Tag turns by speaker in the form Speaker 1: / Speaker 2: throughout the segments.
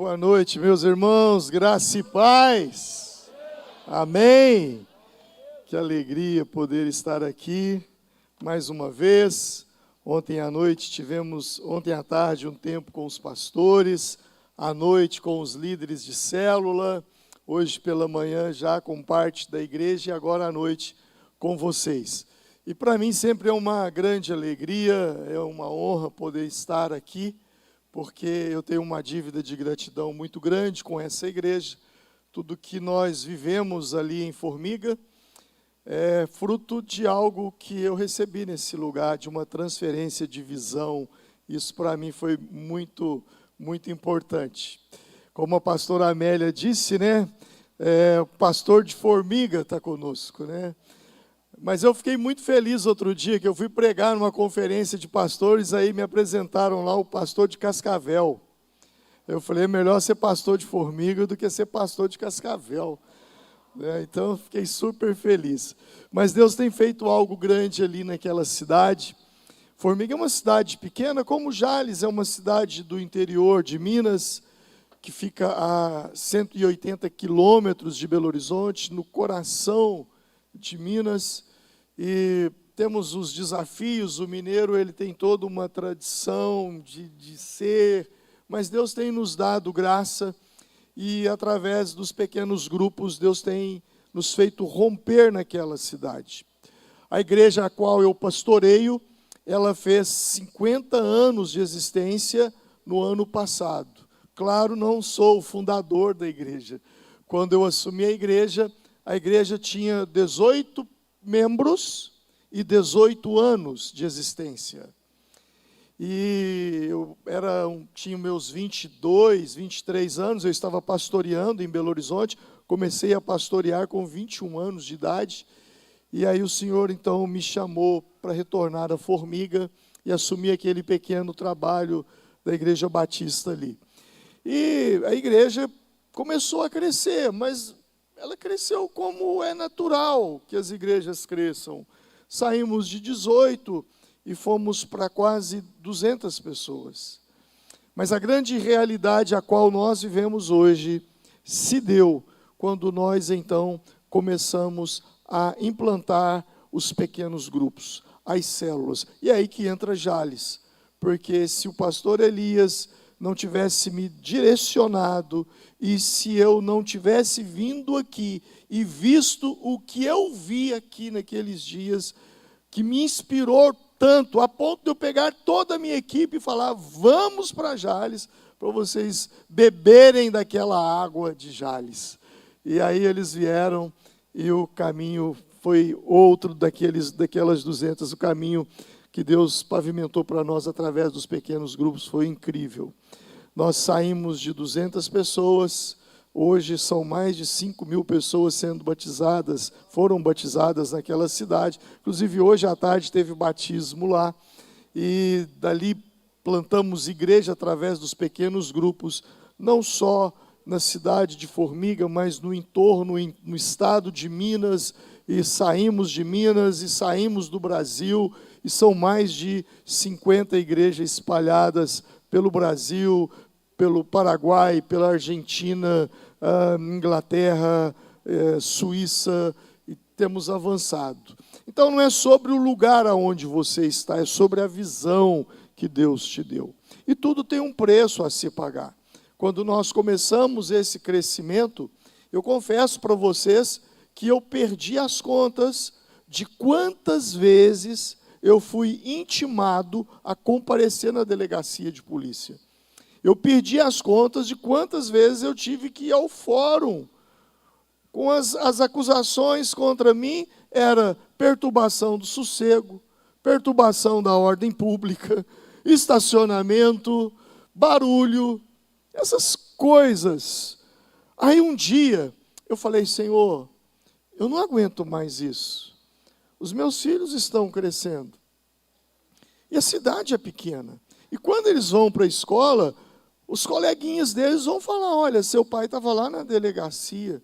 Speaker 1: Boa noite, meus irmãos, graça e paz. Amém. Que alegria poder estar aqui mais uma vez. Ontem à tarde, um tempo com os pastores, à noite com os líderes de célula, hoje pela manhã já com parte da igreja e agora à noite com vocês. E para mim sempre é uma grande alegria, é uma honra poder estar aqui, porque eu tenho uma dívida de gratidão muito grande com essa igreja. Tudo que nós vivemos ali em Formiga é fruto de algo que eu recebi nesse lugar, de uma transferência de visão. Isso para mim foi muito, muito importante. Como a pastora Amélia disse, né? O pastor de Formiga está conosco, né? Mas eu fiquei muito feliz outro dia que eu fui pregar numa conferência de pastores, aí me apresentaram lá o pastor de Cascavel. Eu falei, é melhor ser pastor de Formiga do que ser pastor de Cascavel. Então, eu fiquei super feliz. Mas Deus tem feito algo grande ali naquela cidade. Formiga é uma cidade pequena, como Jales é uma cidade do interior de Minas, que fica a 180 quilômetros de Belo Horizonte, no coração de Minas. E temos os desafios, o mineiro ele tem toda uma tradição de ser, mas Deus tem nos dado graça e através dos pequenos grupos Deus tem nos feito romper naquela cidade. A igreja a qual eu pastoreio, ela fez 50 anos de existência no ano passado. Claro, não sou o fundador da igreja. Quando eu assumi a igreja tinha 18 membros e 18 anos de existência. E eu tinha meus 22, 23 anos, eu estava pastoreando em Belo Horizonte, comecei a pastorear com 21 anos de idade, e aí o Senhor então me chamou para retornar a Formiga e assumir aquele pequeno trabalho da Igreja Batista ali. E a igreja começou a crescer, mas ela cresceu como é natural que as igrejas cresçam. Saímos de 18 e fomos para quase 200 pessoas. Mas a grande realidade a qual nós vivemos hoje se deu quando nós, então, começamos a implantar os pequenos grupos, as células. E é aí que entra Jales, porque se o pastor Elias não tivesse me direcionado, e se eu não tivesse vindo aqui e visto o que eu vi aqui naqueles dias, que me inspirou tanto, a ponto de eu pegar toda a minha equipe e falar, vamos para Jales, para vocês beberem daquela água de Jales. E aí eles vieram, e o caminho foi outro daquelas 200, o caminho que Deus pavimentou para nós através dos pequenos grupos foi incrível. Nós saímos de 200 pessoas, hoje são mais de 5.000 pessoas sendo batizadas, foram batizadas naquela cidade. Inclusive hoje à tarde teve batismo lá, e dali plantamos igreja através dos pequenos grupos, não só na cidade de Formiga, mas no entorno, no estado de Minas, e saímos de Minas e saímos do Brasil, e são mais de 50 igrejas espalhadas pelo Brasil, pelo Paraguai, pela Argentina, Inglaterra, Suíça, e temos avançado. Então não é sobre o lugar aonde você está, é sobre a visão que Deus te deu. E tudo tem um preço a se pagar. Quando nós começamos esse crescimento, eu confesso para vocês que eu perdi as contas de quantas vezes eu fui intimado a comparecer na delegacia de polícia. Eu perdi as contas de quantas vezes eu tive que ir ao fórum. Com as acusações contra mim, era perturbação do sossego, perturbação da ordem pública, estacionamento, barulho, essas coisas. Aí um dia, eu falei, Senhor, eu não aguento mais isso. Os meus filhos estão crescendo. E a cidade é pequena. E quando eles vão para a escola, os coleguinhas deles vão falar, olha, seu pai estava lá na delegacia.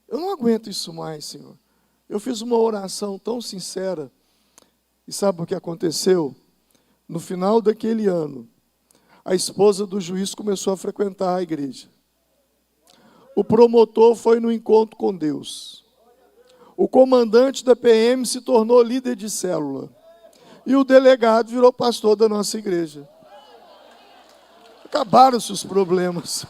Speaker 1: Eu não aguento isso mais, Senhor. Eu fiz uma oração tão sincera. E sabe o que aconteceu? No final daquele ano, A esposa do juiz começou a frequentar a igreja. O promotor foi no encontro com Deus. O comandante da PM se tornou líder de célula. E o delegado virou pastor da nossa igreja. Acabaram-se os problemas.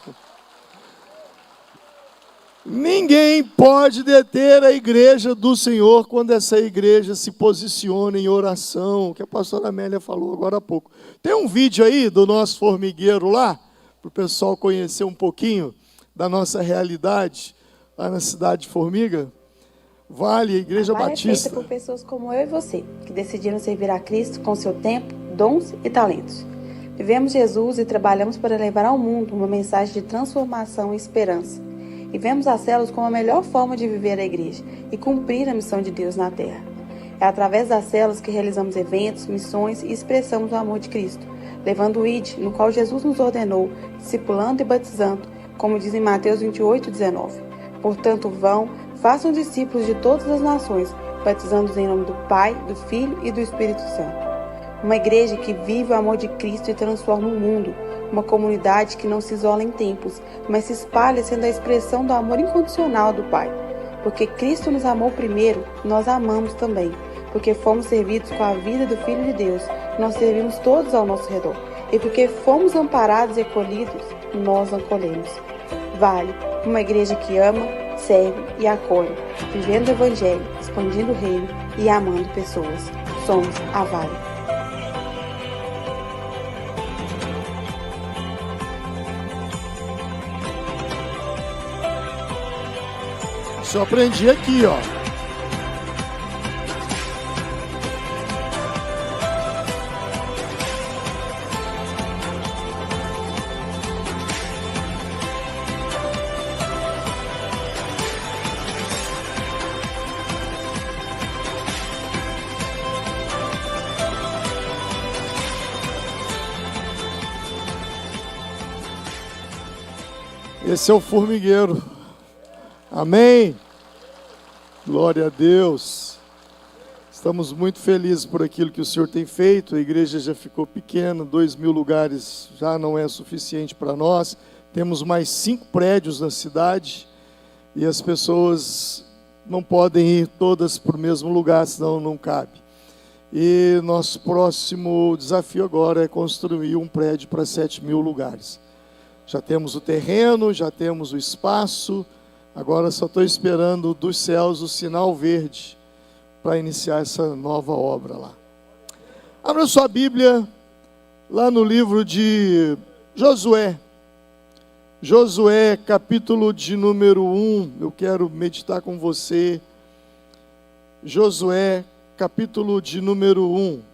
Speaker 1: Ninguém pode deter a igreja do Senhor quando essa igreja se posiciona em oração, que a pastora Amélia falou agora há pouco. Tem um vídeo aí do nosso formigueiro lá, para o pessoal conhecer um pouquinho da nossa realidade lá na cidade de Formiga. Vale, a Igreja Batista.
Speaker 2: É feita por pessoas como eu e você, que decidiram servir a Cristo com seu tempo, dons e talentos. Vivemos Jesus e trabalhamos para levar ao mundo uma mensagem de transformação e esperança. E vemos as células como a melhor forma de viver a igreja e cumprir a missão de Deus na terra. É através das células que realizamos eventos, missões e expressamos o amor de Cristo, levando o ID, no qual Jesus nos ordenou, discipulando e batizando, como diz em Mateus 28:19. Portanto, vão, façam discípulos de todas as nações, batizando-os em nome do Pai, do Filho e do Espírito Santo. Uma igreja que vive o amor de Cristo e transforma o mundo. Uma comunidade que não se isola em templos, mas se espalha sendo a expressão do amor incondicional do Pai. Porque Cristo nos amou primeiro, nós amamos também. Porque fomos servidos com a vida do Filho de Deus, nós servimos todos ao nosso redor. E porque fomos amparados e acolhidos, nós acolhemos. Vale, uma igreja que ama, serve e acolhe, vivendo o Evangelho, expandindo o reino e amando pessoas. Somos a Vale.
Speaker 1: Isso eu aprendi aqui, ó. Esse é o formigueiro. Amém. Glória a Deus. Estamos muito felizes por aquilo que o Senhor tem feito. A igreja já ficou pequena, 2.000 lugares já não é suficiente para nós. Temos mais 5 prédios na cidade e as pessoas não podem ir todas para o mesmo lugar, senão não cabe. E nosso próximo desafio agora é construir um prédio para 7.000 lugares. Já temos o terreno, já temos o espaço. Agora só estou esperando dos céus o sinal verde para iniciar essa nova obra lá. Abra sua Bíblia lá no livro de Josué. Josué, capítulo de número 1. Eu quero meditar com você. Josué, capítulo de número 1.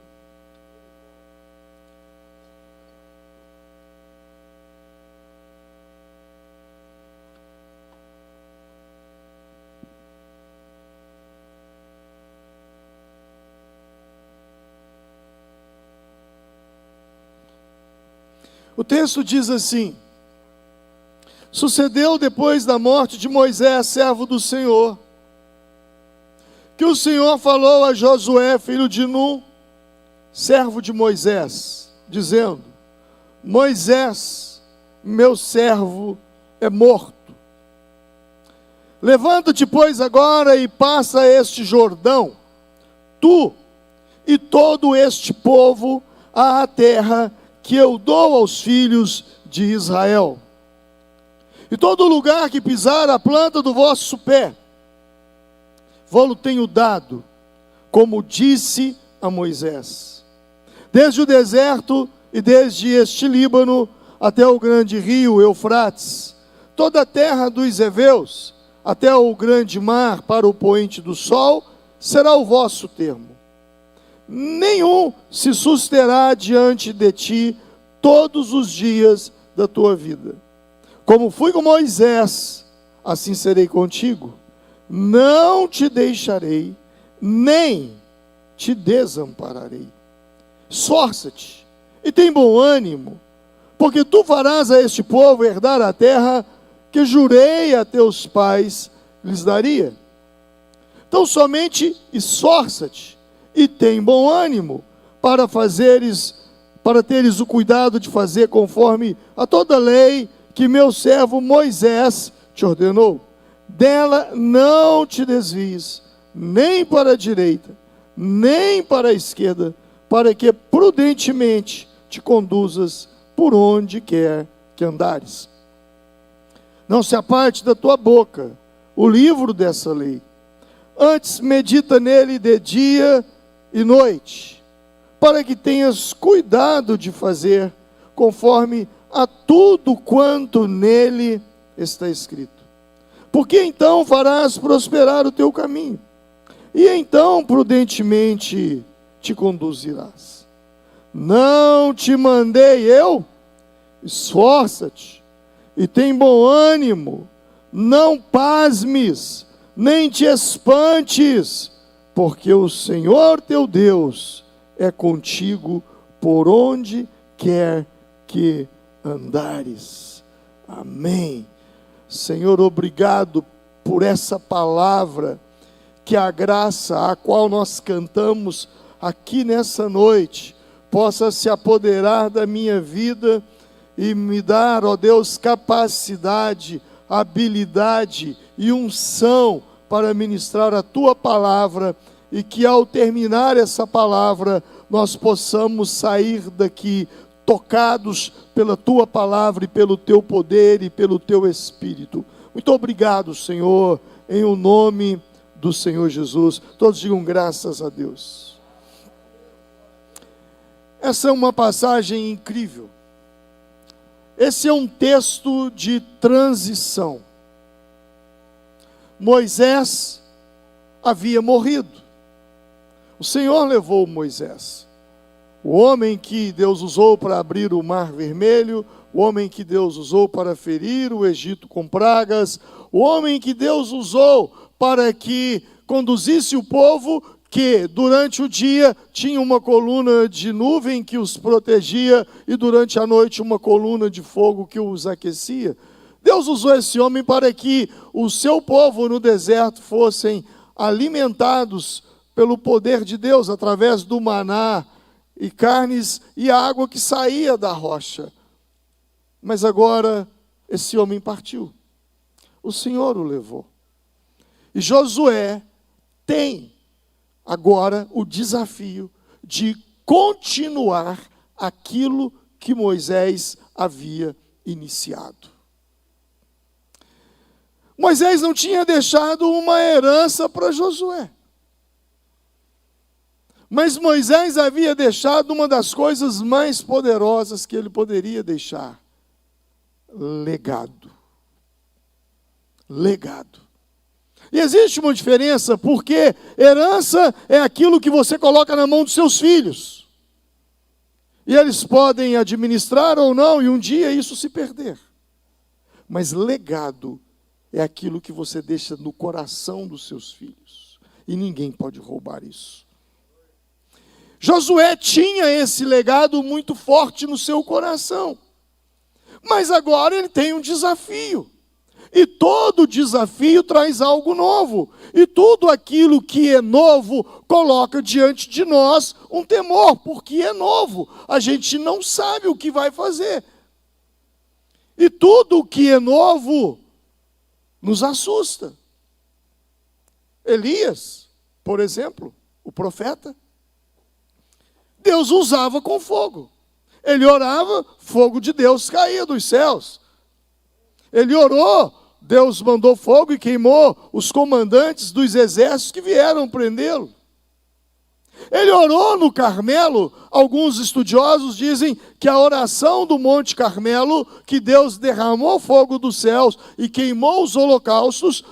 Speaker 1: O texto diz assim: sucedeu depois da morte de Moisés, servo do Senhor, que o Senhor falou a Josué, filho de Nun, servo de Moisés, dizendo: Moisés, meu servo, é morto. Levanta-te, pois, agora e passa este Jordão, tu e todo este povo, à terra que eu dou aos filhos de Israel. E todo lugar que pisar a planta do vosso pé, vou-lo tenho dado, como disse a Moisés. Desde o deserto e desde este Líbano até o grande rio Eufrates, toda a terra dos heveus, até o grande mar para o poente do sol, será o vosso termo. Nenhum se susterá diante de ti todos os dias da tua vida. Como fui com Moisés, assim serei contigo. Não te deixarei, nem te desampararei. Esforça-te e tem bom ânimo, porque tu farás a este povo herdar a terra que jurei a teus pais lhes daria. Então somente esforça-te e tem bom ânimo, para teres o cuidado de fazer conforme a toda lei que meu servo Moisés te ordenou. Dela não te desvies, nem para a direita, nem para a esquerda, para que prudentemente te conduzas por onde quer que andares. Não se aparte da tua boca o livro dessa lei. Antes medita nele de dia e noite, para que tenhas cuidado de fazer conforme a tudo quanto nele está escrito. Porque então farás prosperar o teu caminho, e então prudentemente te conduzirás. Não te mandei eu? Esforça-te e tem bom ânimo, não pasmes, nem te espantes, porque o Senhor teu Deus é contigo por onde quer que andares. Amém. Senhor, obrigado por essa palavra, que a graça a qual nós cantamos aqui nessa noite possa se apoderar da minha vida e me dar, ó Deus, capacidade, habilidade e unção para ministrar a Tua palavra, e que ao terminar essa palavra nós possamos sair daqui tocados pela Tua palavra e pelo Teu poder e pelo Teu Espírito. Muito obrigado, Senhor, em o nome do Senhor Jesus. Todos digam graças a Deus. Essa é uma passagem incrível. Esse é um texto de transição. Moisés havia morrido. O Senhor levou Moisés, o homem que Deus usou para abrir o Mar Vermelho, o homem que Deus usou para ferir o Egito com pragas, o homem que Deus usou para que conduzisse o povo, que durante o dia tinha uma coluna de nuvem que os protegia e durante a noite uma coluna de fogo que os aquecia. Deus usou esse homem para que o seu povo no deserto fossem alimentados pelo poder de Deus, através do maná e carnes e água que saía da rocha. Mas agora esse homem partiu. O Senhor o levou. E Josué tem agora o desafio de continuar aquilo que Moisés havia iniciado. Moisés não tinha deixado uma herança para Josué. Mas Moisés havia deixado uma das coisas mais poderosas que ele poderia deixar: legado. Legado. E existe uma diferença, porque herança é aquilo que você coloca na mão dos seus filhos. E eles podem administrar ou não, e um dia isso se perder. Mas legado é aquilo que você deixa no coração dos seus filhos. E ninguém pode roubar isso. Josué tinha esse legado muito forte no seu coração. Mas agora ele tem um desafio. E todo desafio traz algo novo. E tudo aquilo que é novo coloca diante de nós um temor, porque é novo. A gente não sabe o que vai fazer. E tudo que é novo nos assusta. Elias, por exemplo, o profeta, Deus usava com fogo. Ele orava, fogo de Deus caía dos céus. Ele orou, Deus mandou fogo e queimou os comandantes dos exércitos que vieram prendê-lo. Ele orou no Carmelo. Alguns estudiosos dizem que a oração do Monte Carmelo, que Deus derramou fogo dos céus e queimou os holocaustos,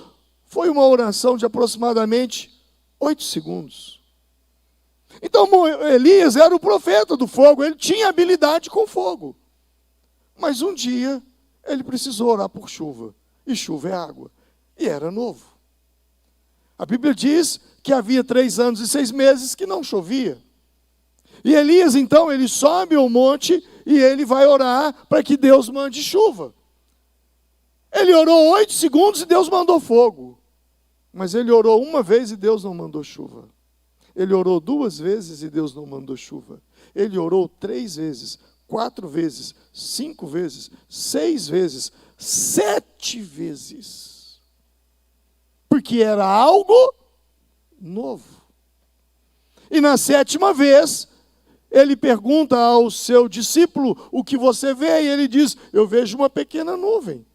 Speaker 1: foi uma oração de aproximadamente 8 segundos. Então Elias era o profeta do fogo, ele tinha habilidade com fogo. Mas um dia ele precisou orar por chuva, e chuva é água, e era novo. A Bíblia diz que havia 3 anos e 6 meses que não chovia. E Elias então, ele sobe ao monte e ele vai orar para que Deus mande chuva. Ele orou 8 segundos e Deus mandou fogo. Mas ele orou uma vez e Deus não mandou chuva. Ele orou 2 vezes e Deus não mandou chuva. Ele orou 3 vezes, 4 vezes, 5 vezes, 6 vezes, 7 vezes. Porque era algo novo. E na 7ª vez, ele pergunta ao seu discípulo: o que você vê? E ele diz: eu vejo uma pequena nuvem,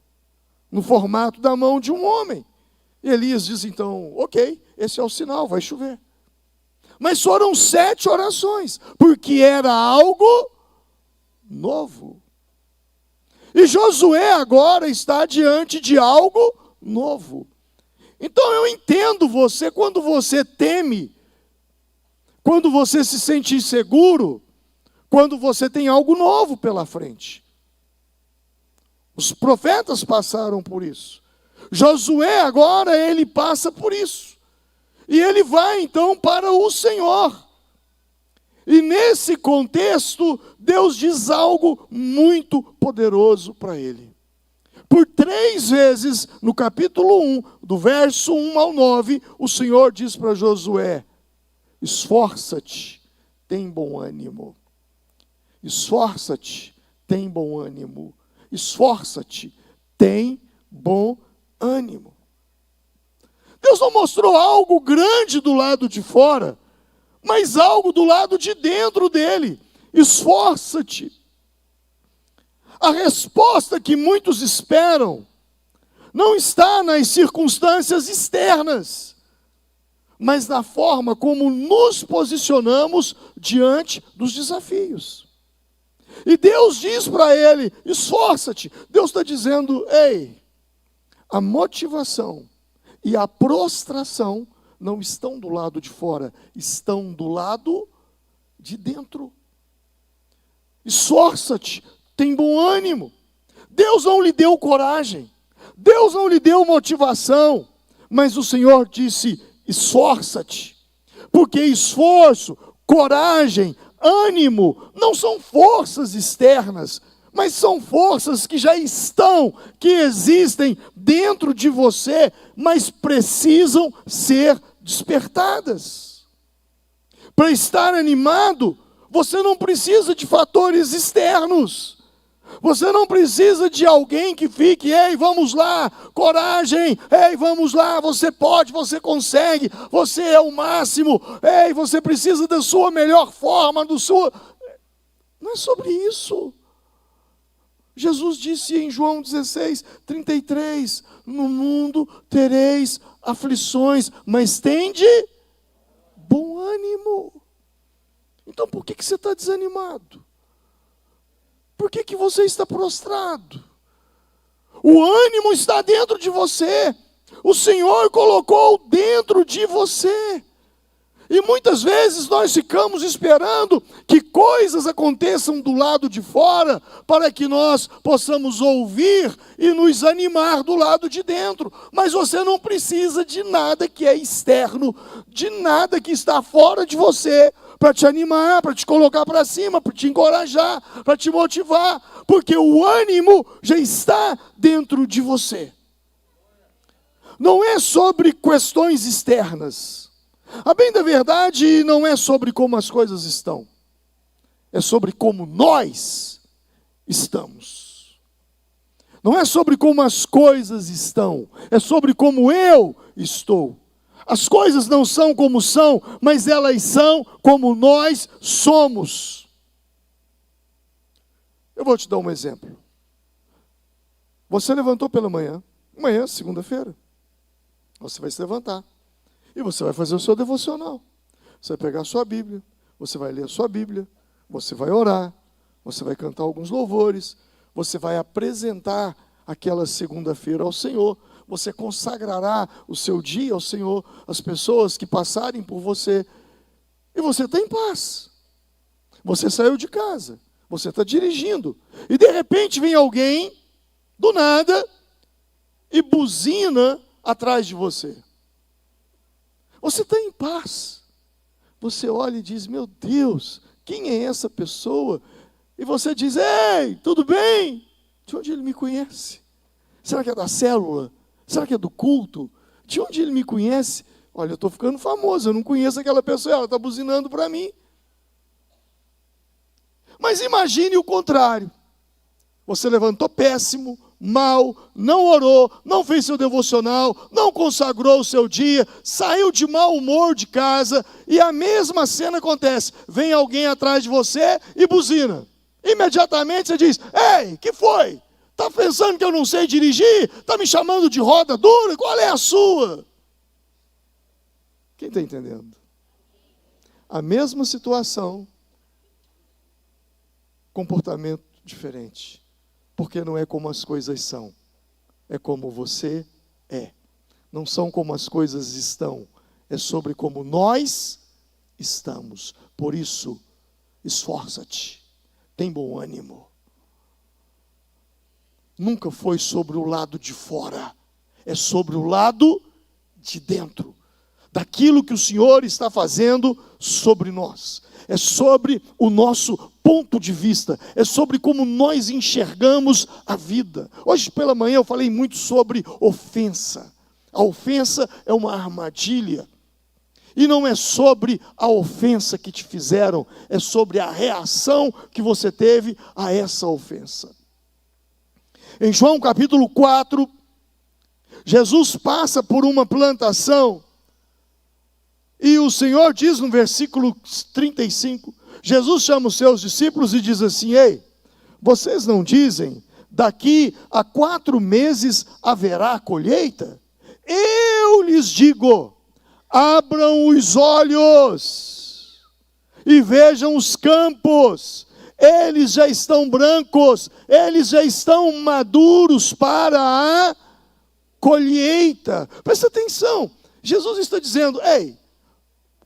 Speaker 1: no formato da mão de um homem. E Elias diz então: ok, esse é o sinal, vai chover. Mas foram 7 orações, porque era algo novo. E Josué agora está diante de algo novo. Então eu entendo você quando você teme, quando você se sente inseguro, quando você tem algo novo pela frente. Os profetas passaram por isso. Josué agora, ele passa por isso. E ele vai então para o Senhor. E nesse contexto, Deus diz algo muito poderoso para ele. Por 3 vezes, no capítulo 1, do verso 1 ao 9, o Senhor diz para Josué: esforça-te, tem bom ânimo. Esforça-te, tem bom ânimo. Esforça-te, tem bom ânimo. Deus não mostrou algo grande do lado de fora, mas algo do lado de dentro dele. Esforça-te. A resposta que muitos esperam não está nas circunstâncias externas, mas na forma como nos posicionamos diante dos desafios. E Deus diz para ele: esforça-te. Deus está dizendo: ei, a motivação e a prostração não estão do lado de fora, estão do lado de dentro. Esforça-te, tem bom ânimo. Deus não lhe deu coragem, Deus não lhe deu motivação, mas o Senhor disse: esforça-te, porque esforço, coragem, ânimo não são forças externas, mas são forças que já estão, que existem dentro de você, mas precisam ser despertadas. Para estar animado, você não precisa de fatores externos. Você não precisa de alguém que fique: ei, vamos lá, coragem, ei, vamos lá, você pode, você consegue, você é o máximo, ei, você precisa da sua melhor forma, Não é sobre isso. Jesus disse em João 16:33, no mundo tereis aflições, mas tende bom ânimo. Então por que você está desanimado? Por que você está prostrado? O ânimo está dentro de você. O Senhor colocou dentro de você. E muitas vezes nós ficamos esperando que coisas aconteçam do lado de fora para que nós possamos ouvir e nos animar do lado de dentro. Mas você não precisa de nada que é externo, de nada que está fora de você para te animar, para te colocar para cima, para te encorajar, para te motivar, porque o ânimo já está dentro de você. Não é sobre questões externas. A bem da verdade, não é sobre como as coisas estão. É sobre como nós estamos. Não é sobre como as coisas estão. É sobre como eu estou. As coisas não são como são, mas elas são como nós somos. Eu vou te dar um exemplo. Você levantou pela manhã, segunda-feira. Você vai se levantar. E você vai fazer o seu devocional. Você vai pegar a sua Bíblia, você vai ler a sua Bíblia, você vai orar, você vai cantar alguns louvores, você vai apresentar aquela segunda-feira ao Senhor, você consagrará o seu dia ao Senhor, as pessoas que passarem por você, e você está em paz. Você saiu de casa, você está dirigindo, e de repente vem alguém, do nada, e buzina atrás de você. Você está em paz. Você olha e diz: meu Deus, quem é essa pessoa? E você diz: ei, tudo bem? De onde ele me conhece? Será que é da célula? Será que é do culto? De onde ele me conhece? Olha, eu estou ficando famoso, eu não conheço aquela pessoa, ela está buzinando para mim. Mas imagine o contrário. Você levantou péssimo, mal, não orou, não fez seu devocional, não consagrou o seu dia, saiu de mau humor de casa, e a mesma cena acontece. Vem alguém atrás de você e buzina. Imediatamente você diz: ei, que foi? Está pensando que eu não sei dirigir? Está me chamando de roda dura? Qual é a sua? Quem está entendendo? A mesma situação, comportamento diferente. Porque não é como as coisas são, é como você é. Não são como as coisas estão, é sobre como nós estamos. Por isso, esforça-te, tem bom ânimo. Nunca foi sobre o lado de fora, é sobre o lado de dentro. Daquilo que o Senhor está fazendo sobre nós. É sobre o nosso ponto de vista. É sobre como nós enxergamos a vida. Hoje pela manhã eu falei muito sobre ofensa. A ofensa é uma armadilha. E não é sobre a ofensa que te fizeram, é sobre a reação que você teve a essa ofensa. Em João capítulo 4, Jesus passa por uma plantação. E o Senhor diz no versículo 35, Jesus chama os seus discípulos e diz assim: ei, vocês não dizem, daqui a 4 meses haverá colheita? Eu lhes digo, abram os olhos e vejam os campos, eles já estão brancos, eles já estão maduros para a colheita. Presta atenção, Jesus está dizendo: ei,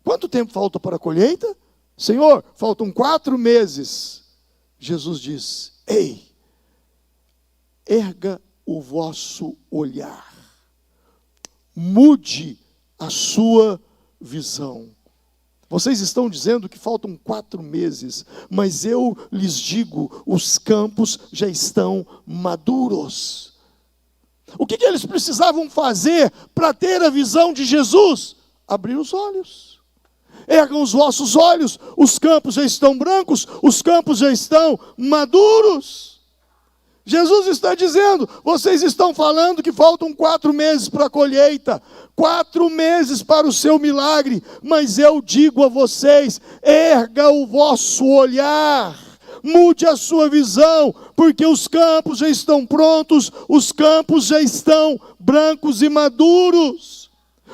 Speaker 1: quanto tempo falta para a colheita? Senhor, faltam 4 meses. Jesus diz: ei, erga o vosso olhar, mude a sua visão. Vocês estão dizendo que faltam 4 meses, mas eu lhes digo, os campos já estão maduros. O que eles precisavam fazer para ter a visão de Jesus? Abrir os olhos. Ergam os vossos olhos, os campos já estão brancos, os campos já estão maduros. Jesus está dizendo: vocês estão falando que faltam 4 meses para a colheita, 4 meses para o seu milagre, mas eu digo a vocês, erga o vosso olhar, mude a sua visão, porque os campos já estão prontos, os campos já estão brancos e maduros.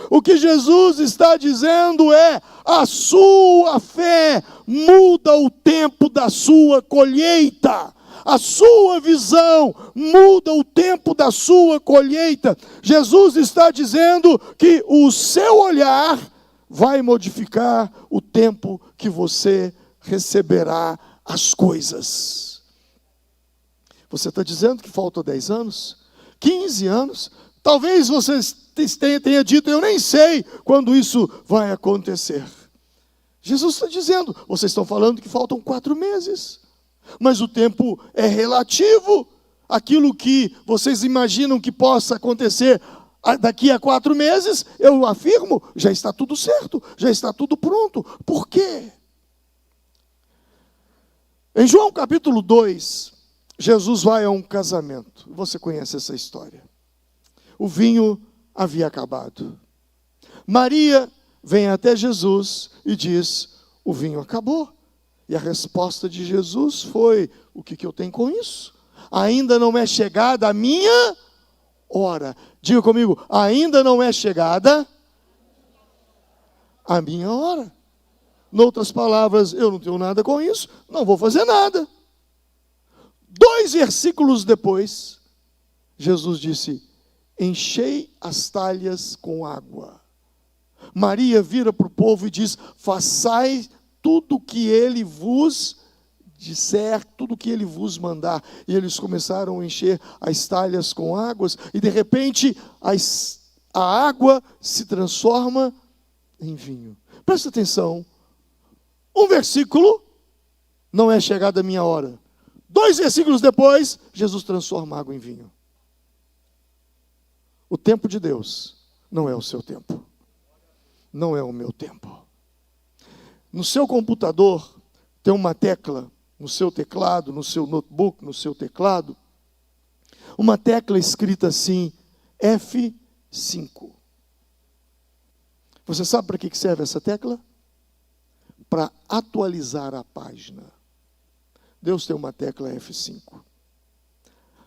Speaker 1: O que Jesus está dizendo é: a sua fé muda o tempo da sua colheita. A sua visão muda o tempo da sua colheita. Jesus está dizendo que o seu olhar vai modificar o tempo que você receberá as coisas. Você está dizendo que faltam 10 anos? 15 anos? Talvez você tenha dito: eu nem sei quando isso vai acontecer. Jesus está dizendo: vocês estão falando que faltam 4 meses. Mas o tempo é relativo. Aquilo que vocês imaginam que possa acontecer daqui a 4 meses, eu afirmo, já está tudo certo, já está tudo pronto. Por quê? Em João capítulo 2, Jesus vai a um casamento. Você conhece essa história. O vinho havia acabado. Maria vem até Jesus e diz: o vinho acabou. E a resposta de Jesus foi: o que eu tenho com isso? Ainda não é chegada a minha hora. Diga comigo: ainda não é chegada a minha hora. Noutras palavras, eu não tenho nada com isso, não vou fazer nada. 2 versículos depois, Jesus disse: enchei as talhas com água. Maria vira para o povo e diz: façai tudo o que ele vos disser, tudo o que ele vos mandar. E eles começaram a encher as talhas com águas, e de repente a água se transforma em vinho. Presta atenção, um versículo, não é chegada a minha hora. 2 versículos depois, Jesus transforma a água em vinho. O tempo de Deus não é o seu tempo. não é o meu tempo. No seu computador tem uma tecla, no seu teclado, no seu notebook, no seu teclado, uma tecla escrita assim, F5. Você sabe para que serve essa tecla? Para atualizar a página. Deus tem uma tecla F5.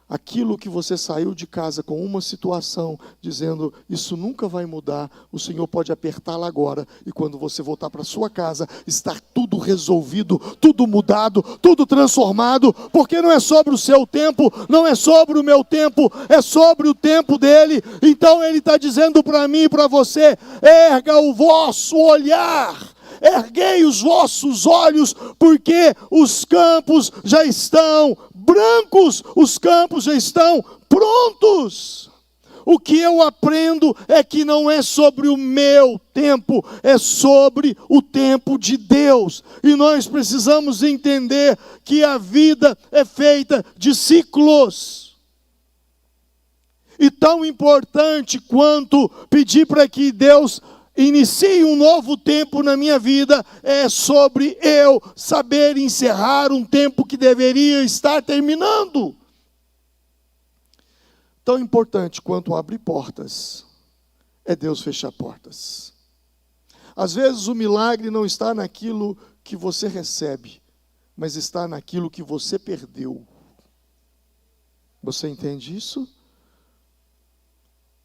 Speaker 1: Aquilo que você saiu de casa com uma situação, dizendo, isso nunca vai mudar, o Senhor pode apertá-la agora, e quando você voltar para sua casa, estar tudo resolvido, tudo mudado, tudo transformado, porque não é sobre o seu tempo, não é sobre o meu tempo, é sobre o tempo dele. Então ele está dizendo para mim e para você, erga o vosso olhar, erguei os vossos olhos, porque os campos já estão brancos, os campos já estão prontos. O que eu aprendo é que não é sobre o meu tempo, é sobre o tempo de Deus. E nós precisamos entender que a vida é feita de ciclos. E tão importante quanto pedir para que Deus inicie um novo tempo na minha vida, é sobre eu saber encerrar um tempo que deveria estar terminando. Tão importante quanto abrir portas, é Deus fechar portas. Às vezes o milagre não está naquilo que você recebe, mas está naquilo que você perdeu. Você entende isso?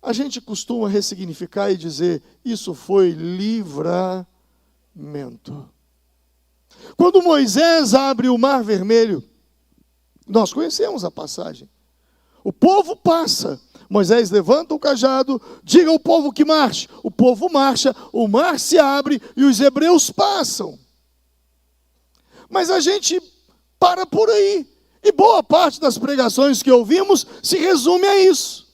Speaker 1: A gente costuma ressignificar e dizer, isso foi livramento. Quando Moisés abre o Mar Vermelho, nós conhecemos a passagem. O povo passa, Moisés levanta o cajado, diga ao povo que marche. O povo marcha, o mar se abre e os hebreus passam. Mas a gente para por aí. E boa parte das pregações que ouvimos se resume a isso.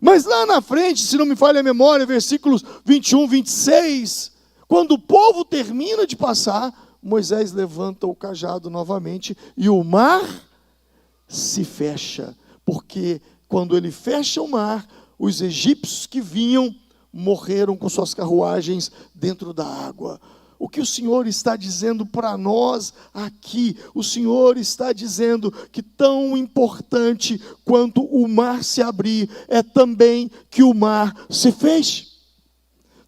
Speaker 1: Mas lá na frente, se não me falha a memória, versículos 21, 26, quando o povo termina de passar, Moisés levanta o cajado novamente e o mar se fecha. Porque quando ele fecha o mar, os egípcios que vinham morreram com suas carruagens dentro da água. O que o Senhor está dizendo para nós aqui? O Senhor está dizendo que tão importante quanto o mar se abrir, é também que o mar se feche.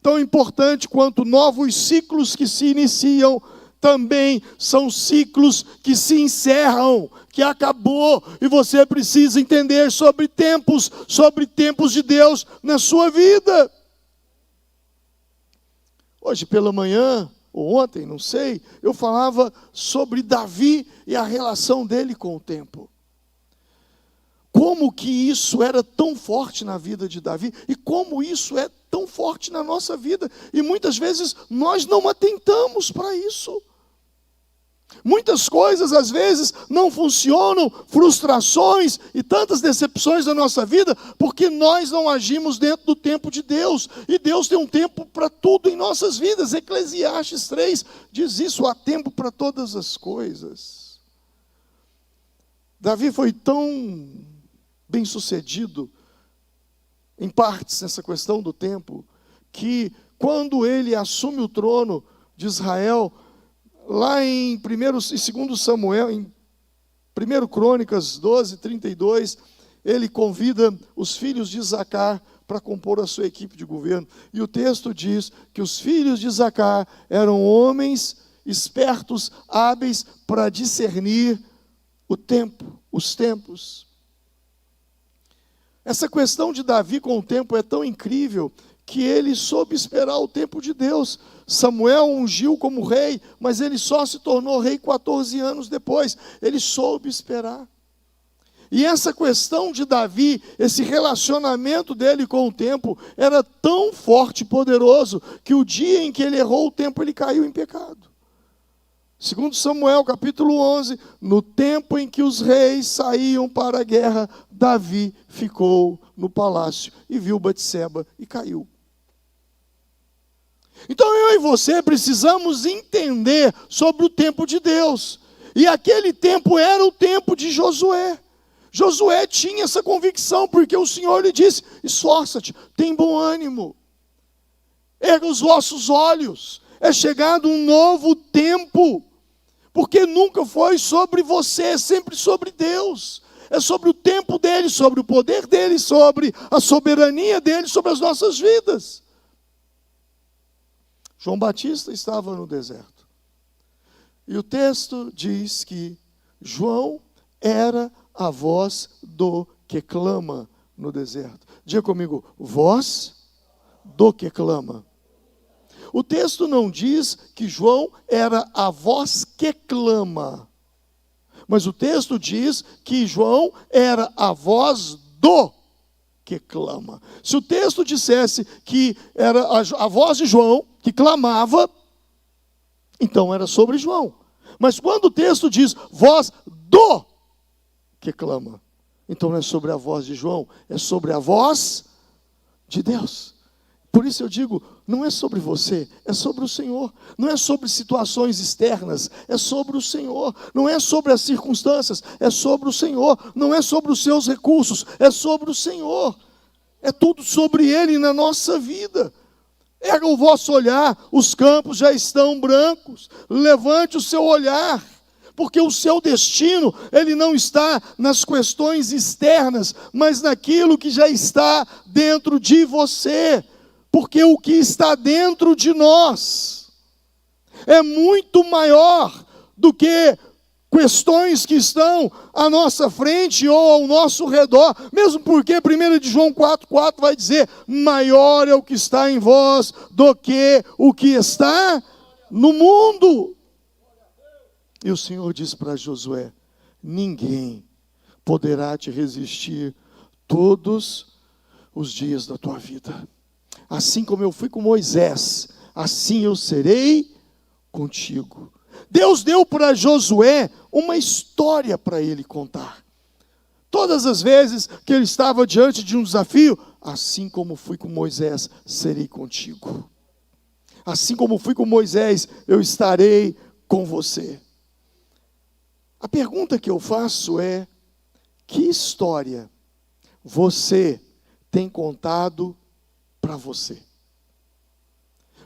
Speaker 1: Tão importante quanto novos ciclos que se iniciam, também são ciclos que se encerram, que acabou, e você precisa entender sobre tempos de Deus na sua vida. Hoje pela manhã, ou ontem, não sei, eu falava sobre Davi e a relação dele com o tempo. Como que isso era tão forte na vida de Davi, e como isso é tão forte na nossa vida, e muitas vezes nós não atentamos para isso. Muitas coisas às vezes não funcionam, frustrações e tantas decepções da nossa vida, porque nós não agimos dentro do tempo de Deus. E Deus tem um tempo para tudo em nossas vidas. Eclesiastes 3 diz isso, há tempo para todas as coisas. Davi foi tão bem sucedido, em partes, nessa questão do tempo, que quando ele assume o trono de Israel, lá em 1º e 2º Samuel, em 1 Crônicas 12, 32, ele convida os filhos de Isacar para compor a sua equipe de governo. E o texto diz que os filhos de Isacar eram homens espertos, hábeis para discernir o tempo, os tempos. Essa questão de Davi com o tempo é tão incrível que ele soube esperar o tempo de Deus. Samuel ungiu como rei, mas ele só se tornou rei 14 anos depois. Ele soube esperar. E essa questão de Davi, esse relacionamento dele com o tempo, era tão forte e poderoso, que o dia em que ele errou o tempo, ele caiu em pecado. Segundo Samuel, capítulo 11, no tempo em que os reis saíam para a guerra, Davi ficou no palácio e viu Batseba e caiu. Então eu e você precisamos entender sobre o tempo de Deus. E aquele tempo era o tempo de Josué. Josué tinha essa convicção, porque o Senhor lhe disse, esforça-te, tem bom ânimo. Erga os vossos olhos, é chegado um novo tempo, porque nunca foi sobre você, é sempre sobre Deus. É sobre o tempo dele, sobre o poder dele, sobre a soberania dele, sobre as nossas vidas. João Batista estava no deserto. E o texto diz que João era a voz do que clama no deserto. Diga comigo, voz do que clama. O texto não diz que João era a voz que clama. Mas o texto diz que João era a voz do que clama. Se o texto dissesse que era a voz de João que clamava, então era sobre João. Mas quando o texto diz voz do que clama, então não é sobre a voz de João, é sobre a voz de Deus. Por isso eu digo, não é sobre você, é sobre o Senhor. Não é sobre situações externas, é sobre o Senhor. Não é sobre as circunstâncias, é sobre o Senhor. Não é sobre os seus recursos, é sobre o Senhor. É tudo sobre Ele na nossa vida. Erga o vosso olhar, os campos já estão brancos. Levante o seu olhar, porque o seu destino, ele não está nas questões externas, mas naquilo que já está dentro de você. Porque o que está dentro de nós é muito maior do que questões que estão à nossa frente ou ao nosso redor. Mesmo porque 1 de João 4,4 vai dizer, maior é o que está em vós do que o que está no mundo. E o Senhor diz para Josué, ninguém poderá te resistir todos os dias da tua vida. Assim como eu fui com Moisés, assim eu serei contigo. Deus deu para Josué uma história para ele contar. Todas as vezes que ele estava diante de um desafio, assim como fui com Moisés, serei contigo. Assim como fui com Moisés, eu estarei com você. A pergunta que eu faço é, que história você tem contado para você?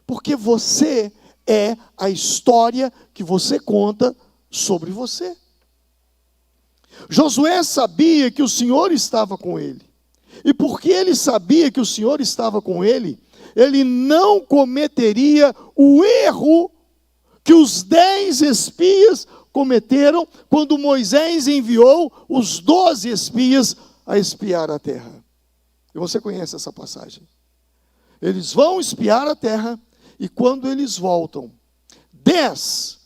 Speaker 1: Porque você é a história que você conta sobre você. Josué sabia que o Senhor estava com ele. E porque ele sabia que o Senhor estava com ele, ele não cometeria o erro que os 10 espias cometeram quando Moisés enviou os 12 espias a espiar a terra. E você conhece essa passagem. Eles vão espiar a terra e quando eles voltam, 10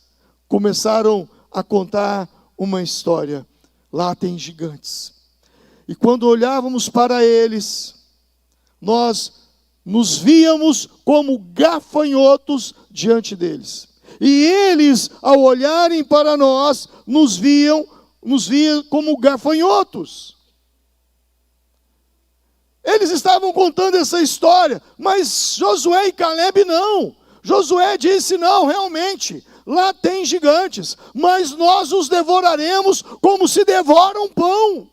Speaker 1: começaram a contar uma história. Lá tem gigantes. E quando olhávamos para eles, nós nos víamos como gafanhotos diante deles. E eles, ao olharem para nós, nos viam como gafanhotos. Eles estavam contando essa história, mas Josué e Caleb não. Josué disse, não, realmente, lá tem gigantes, mas nós os devoraremos como se devoram pão.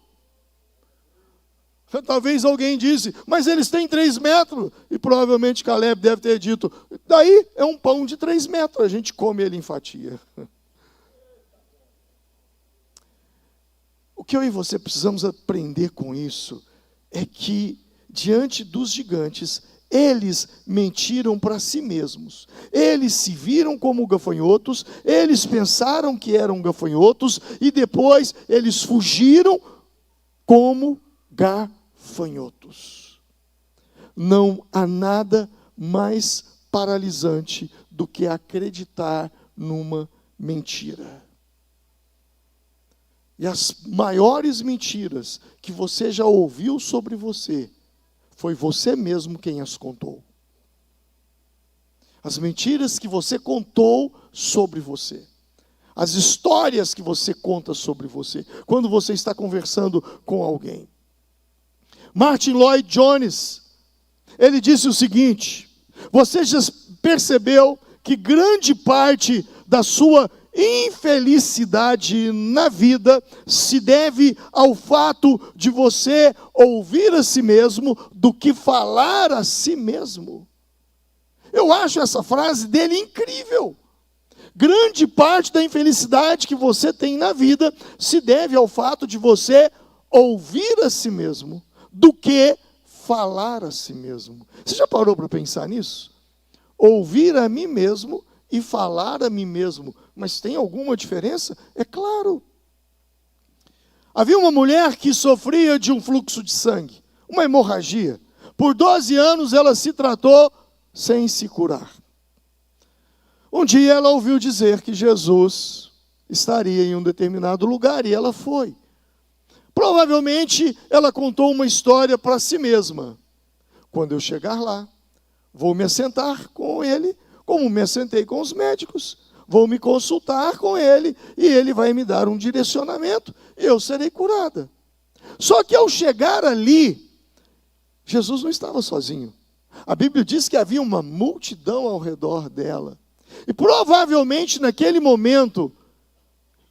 Speaker 1: Talvez alguém disse, mas eles têm 3 metros. E provavelmente Caleb deve ter dito, daí é um pão de 3 metros, a gente come ele em fatia. O que eu e você precisamos aprender com isso é que, diante dos gigantes, eles mentiram para si mesmos. Eles se viram como gafanhotos, eles pensaram que eram gafanhotos, e depois eles fugiram como gafanhotos. Não há nada mais paralisante do que acreditar numa mentira. E as maiores mentiras que você já ouviu sobre você, foi você mesmo quem as contou. As mentiras que você contou sobre você. As histórias que você conta sobre você. Quando você está conversando com alguém. Martin Lloyd Jones, ele disse o seguinte, você já percebeu que grande parte da sua infelicidade na vida se deve ao fato de você ouvir a si mesmo do que falar a si mesmo? Eu acho essa frase dele incrível. Grande parte da infelicidade que você tem na vida se deve ao fato de você ouvir a si mesmo do que falar a si mesmo. Você já parou para pensar nisso? Ouvir a mim mesmo e falar a mim mesmo. Mas tem alguma diferença? É claro. Havia uma mulher que sofria de um fluxo de sangue, uma hemorragia. Por 12 anos ela se tratou sem se curar. Um dia ela ouviu dizer que Jesus estaria em um determinado lugar e ela foi. Provavelmente ela contou uma história para si mesma. Quando eu chegar lá, vou me assentar com ele, como me assentei com os médicos. Vou me consultar com ele e ele vai me dar um direcionamento e eu serei curada. Só que ao chegar ali, Jesus não estava sozinho. A Bíblia diz que havia uma multidão ao redor dela. E provavelmente naquele momento,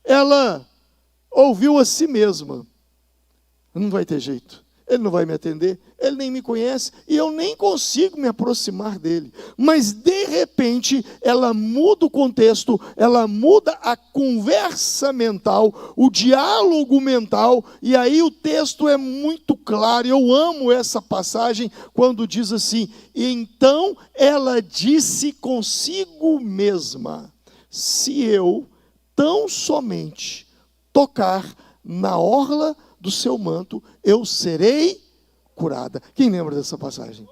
Speaker 1: ela ouviu a si mesma. Não vai ter jeito, ele não vai me atender, ele nem me conhece, e eu nem consigo me aproximar dele. Mas de repente, ela muda o contexto, ela muda a conversa mental, o diálogo mental, e aí o texto é muito claro. Eu amo essa passagem quando diz assim: e então ela disse consigo mesma, se eu tão somente tocar na orla do seu manto, eu serei curada. Quem lembra dessa passagem?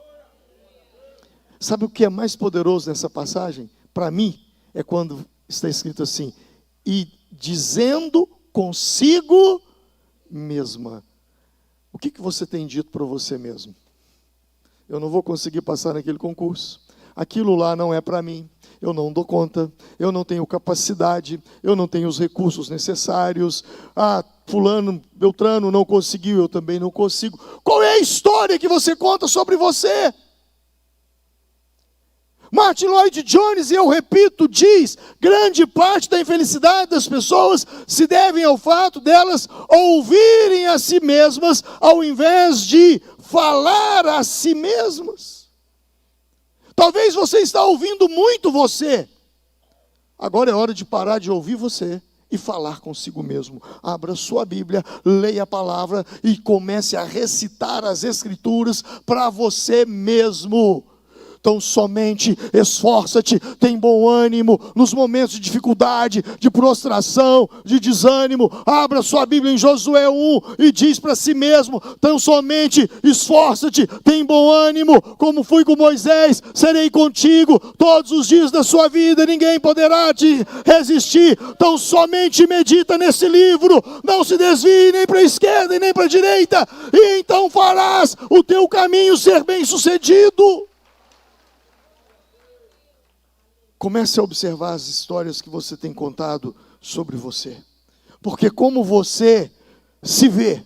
Speaker 1: Sabe o que é mais poderoso nessa passagem? Para mim, é quando está escrito assim: e dizendo consigo mesma. O que você tem dito para você mesmo? Eu não vou conseguir passar naquele concurso. Aquilo lá não é para mim. Eu não dou conta, eu não tenho capacidade, eu não tenho os recursos necessários. Fulano, Beltrano não conseguiu, eu também não consigo. Qual é a história que você conta sobre você? Martin Lloyd Jones, e eu repito, diz: grande parte da infelicidade das pessoas se devem ao fato delas ouvirem a si mesmas, ao invés de falar a si mesmas. Talvez você está ouvindo muito você. Agora é hora de parar de ouvir você e falar consigo mesmo. Abra sua Bíblia, leia a palavra e comece a recitar as Escrituras para você mesmo. Então somente esforça-te, tem bom ânimo nos momentos de dificuldade, de prostração, de desânimo. Abra sua Bíblia em Josué 1 e diz para si mesmo: então somente esforça-te, tem bom ânimo, como fui com Moisés, serei contigo todos os dias da sua vida, ninguém poderá te resistir. Então somente medita nesse livro, não se desvie nem para a esquerda e nem para a direita, e então farás o teu caminho ser bem sucedido. Comece a observar as histórias que você tem contado sobre você. Porque como você se vê,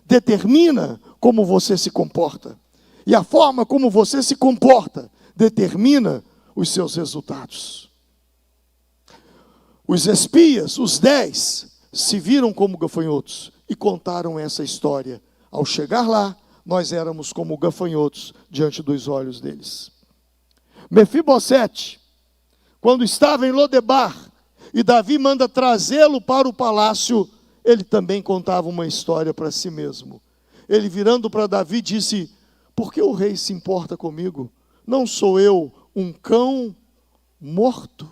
Speaker 1: determina como você se comporta. E a forma como você se comporta, determina os seus resultados. Os espias, os 10, se viram como gafanhotos e contaram essa história. Ao chegar lá, nós éramos como gafanhotos diante dos olhos deles. Mefibosete, quando estava em Lodebar, e Davi manda trazê-lo para o palácio, ele também contava uma história para si mesmo. Ele, virando para Davi, disse: por que o rei se importa comigo? Não sou eu um cão morto?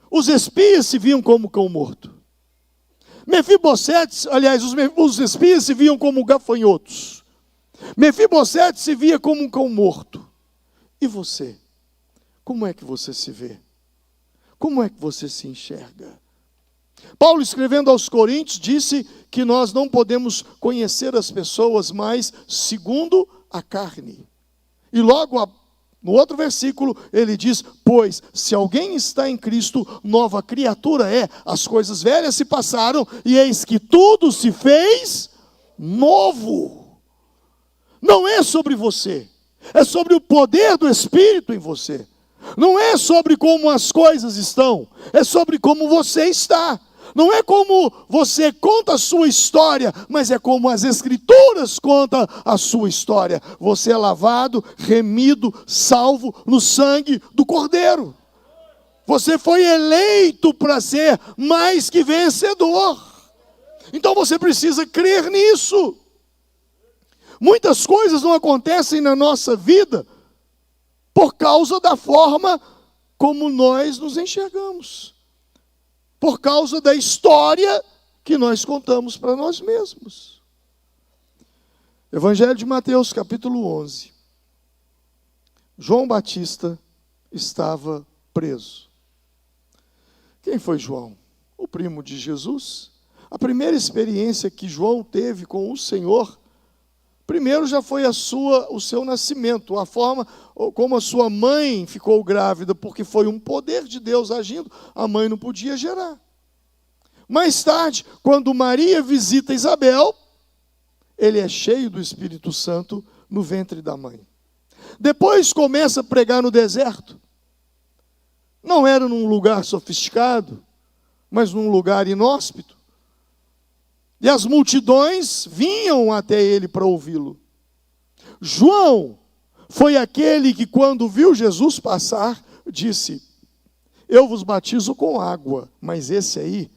Speaker 1: Os espias se viam como cão morto. Mefibosete, aliás, os espias se viam como gafanhotos. Mefibosete se via como um cão morto. E você? Como é que você se vê? Como é que você se enxerga? Paulo, escrevendo aos Coríntios, disse que nós não podemos conhecer as pessoas mais segundo a carne. E logo no outro versículo ele diz: pois se alguém está em Cristo, nova criatura é, as coisas velhas se passaram e eis que tudo se fez novo. Não é sobre você, é sobre o poder do Espírito em você. Não é sobre como as coisas estão, é sobre como você está. Não é como você conta a sua história, mas é como as Escrituras contam a sua história. Você é lavado, remido, salvo no sangue do Cordeiro. Você foi eleito para ser mais que vencedor. Então você precisa crer nisso. Muitas coisas não acontecem na nossa vida por causa da forma como nós nos enxergamos. Por causa da história que nós contamos para nós mesmos. Evangelho de Mateus, capítulo 11. João Batista estava preso. Quem foi João? O primo de Jesus. A primeira experiência que João teve com o Senhor, primeiro já foi o seu nascimento, a forma como a sua mãe ficou grávida, porque foi um poder de Deus agindo, a mãe não podia gerar. Mais tarde, quando Maria visita Isabel, ele é cheio do Espírito Santo no ventre da mãe. Depois começa a pregar no deserto. Não era num lugar sofisticado, mas num lugar inóspito. E as multidões vinham até ele para ouvi-lo. João foi aquele que, quando viu Jesus passar, disse: eu vos batizo com água, mas esse aí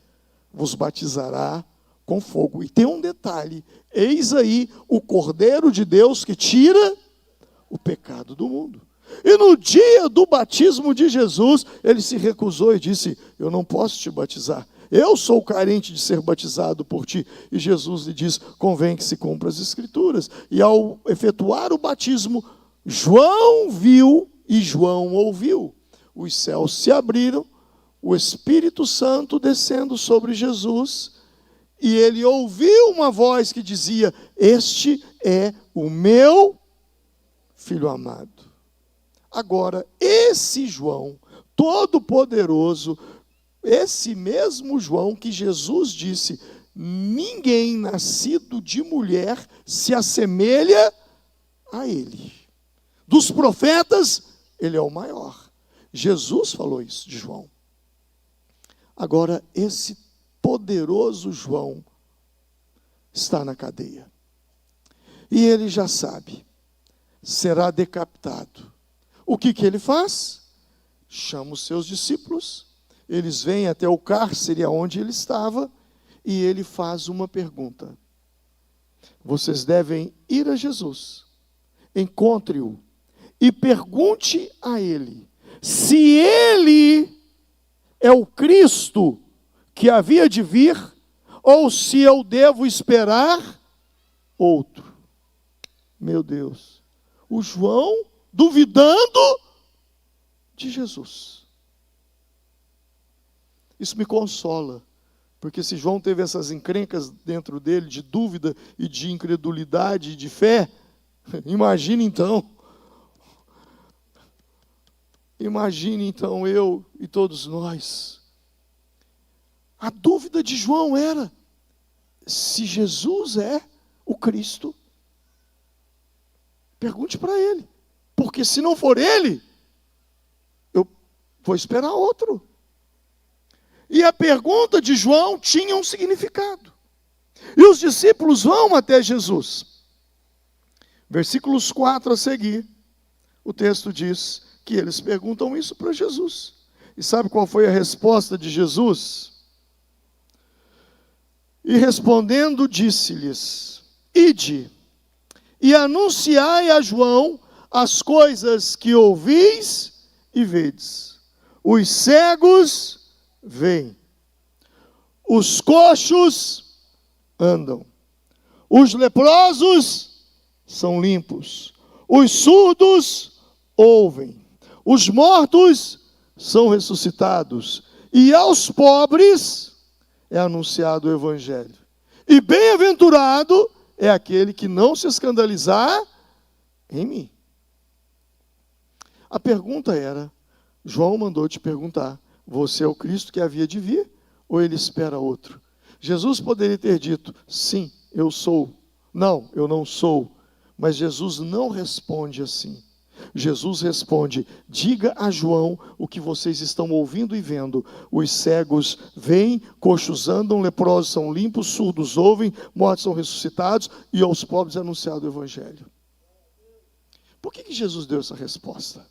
Speaker 1: vos batizará com fogo. E tem um detalhe: eis aí o Cordeiro de Deus que tira o pecado do mundo. E no dia do batismo de Jesus, ele se recusou e disse: eu não posso te batizar. Eu sou carente de ser batizado por ti. E Jesus lhe diz: convém que se cumpra as Escrituras. E ao efetuar o batismo, João viu e João ouviu. Os céus se abriram, o Espírito Santo descendo sobre Jesus, e ele ouviu uma voz que dizia: este é o meu Filho amado. Agora, esse João, todo-poderoso, esse mesmo João que Jesus disse: ninguém nascido de mulher se assemelha a ele. Dos profetas, ele é o maior. Jesus falou isso de João. Agora, esse poderoso João está na cadeia. E ele já sabe, será decapitado. O que ele faz? Chama os seus discípulos, eles vêm até o cárcere onde ele estava, e ele faz uma pergunta. Vocês devem ir a Jesus, encontre-o, e pergunte a ele, se ele é o Cristo que havia de vir, ou se eu devo esperar outro. Meu Deus, o João duvidando de Jesus. Isso me consola, porque se João teve essas encrencas dentro dele, de dúvida e de incredulidade e de fé, imagine então eu e todos nós. A dúvida de João era: se Jesus é o Cristo, pergunte para ele, porque se não for ele, eu vou esperar outro. E a pergunta de João tinha um significado. E os discípulos vão até Jesus. Versículos 4 a seguir, o texto diz que eles perguntam isso para Jesus. E sabe qual foi a resposta de Jesus? E respondendo, disse-lhes: ide e anunciai a João as coisas que ouvis e vedes. Os cegos veem, os coxos andam, os leprosos são limpos, os surdos ouvem, os mortos são ressuscitados, e aos pobres é anunciado o Evangelho. E bem-aventurado é aquele que não se escandalizar em mim. A pergunta era, João mandou te perguntar: você é o Cristo que havia de vir, ou ele espera outro? Jesus poderia ter dito: sim, eu sou. Não, eu não sou. Mas Jesus não responde assim. Jesus responde: diga a João o que vocês estão ouvindo e vendo. Os cegos veem, coxos andam, leprosos são limpos, surdos ouvem, mortos são ressuscitados, e aos pobres é anunciado o Evangelho. Por que Jesus deu essa resposta?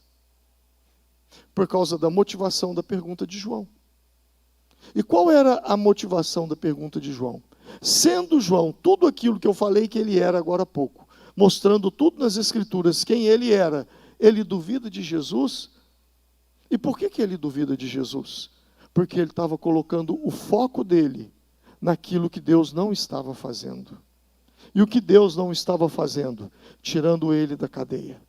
Speaker 1: Por causa da motivação da pergunta de João. E qual era a motivação da pergunta de João? Sendo João tudo aquilo que eu falei que ele era agora há pouco, mostrando tudo nas Escrituras quem ele era, ele duvida de Jesus? E por que ele duvida de Jesus? Porque ele estava colocando o foco dele naquilo que Deus não estava fazendo. E o que Deus não estava fazendo? Tirando ele da cadeia.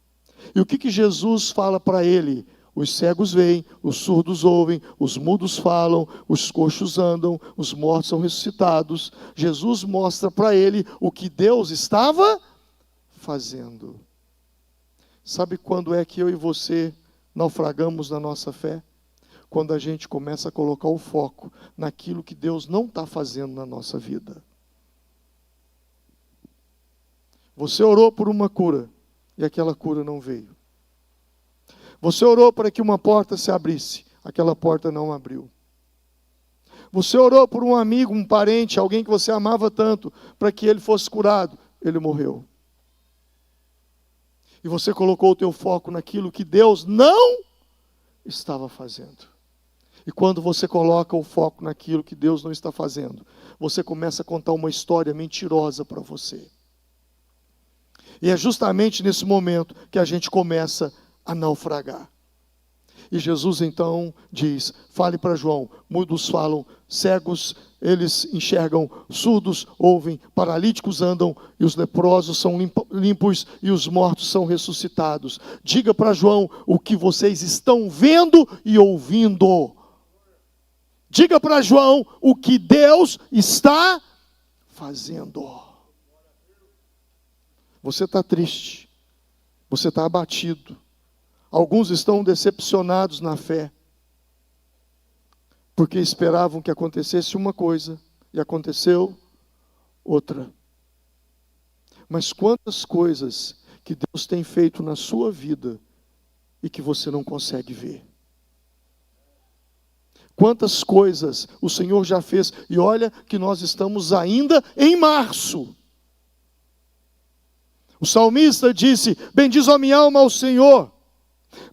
Speaker 1: E o que Jesus fala para ele? Os cegos veem, os surdos ouvem, os mudos falam, os coxos andam, os mortos são ressuscitados. Jesus mostra para ele o que Deus estava fazendo. Sabe quando é que eu e você naufragamos na nossa fé? Quando a gente começa a colocar o foco naquilo que Deus não está fazendo na nossa vida. Você orou por uma cura e aquela cura não veio. Você orou para que uma porta se abrisse, aquela porta não abriu. Você orou por um amigo, um parente, alguém que você amava tanto, para que ele fosse curado, ele morreu. E você colocou o teu foco naquilo que Deus não estava fazendo. E quando você coloca o foco naquilo que Deus não está fazendo, você começa a contar uma história mentirosa para você. E é justamente nesse momento que a gente começa a naufragar. E Jesus então diz, fale para João, mudos falam, cegos eles enxergam, surdos ouvem, paralíticos andam, e os leprosos são limpos, e os mortos são ressuscitados. Diga para João o que vocês estão vendo e ouvindo. Diga para João o que Deus está fazendo. Você está triste, você está abatido. Alguns estão decepcionados na fé, porque esperavam que acontecesse uma coisa, e aconteceu outra. Mas quantas coisas que Deus tem feito na sua vida, e que você não consegue ver. Quantas coisas o Senhor já fez, e olha que nós estamos ainda em março. O salmista disse, bendiz a minha alma ao Senhor,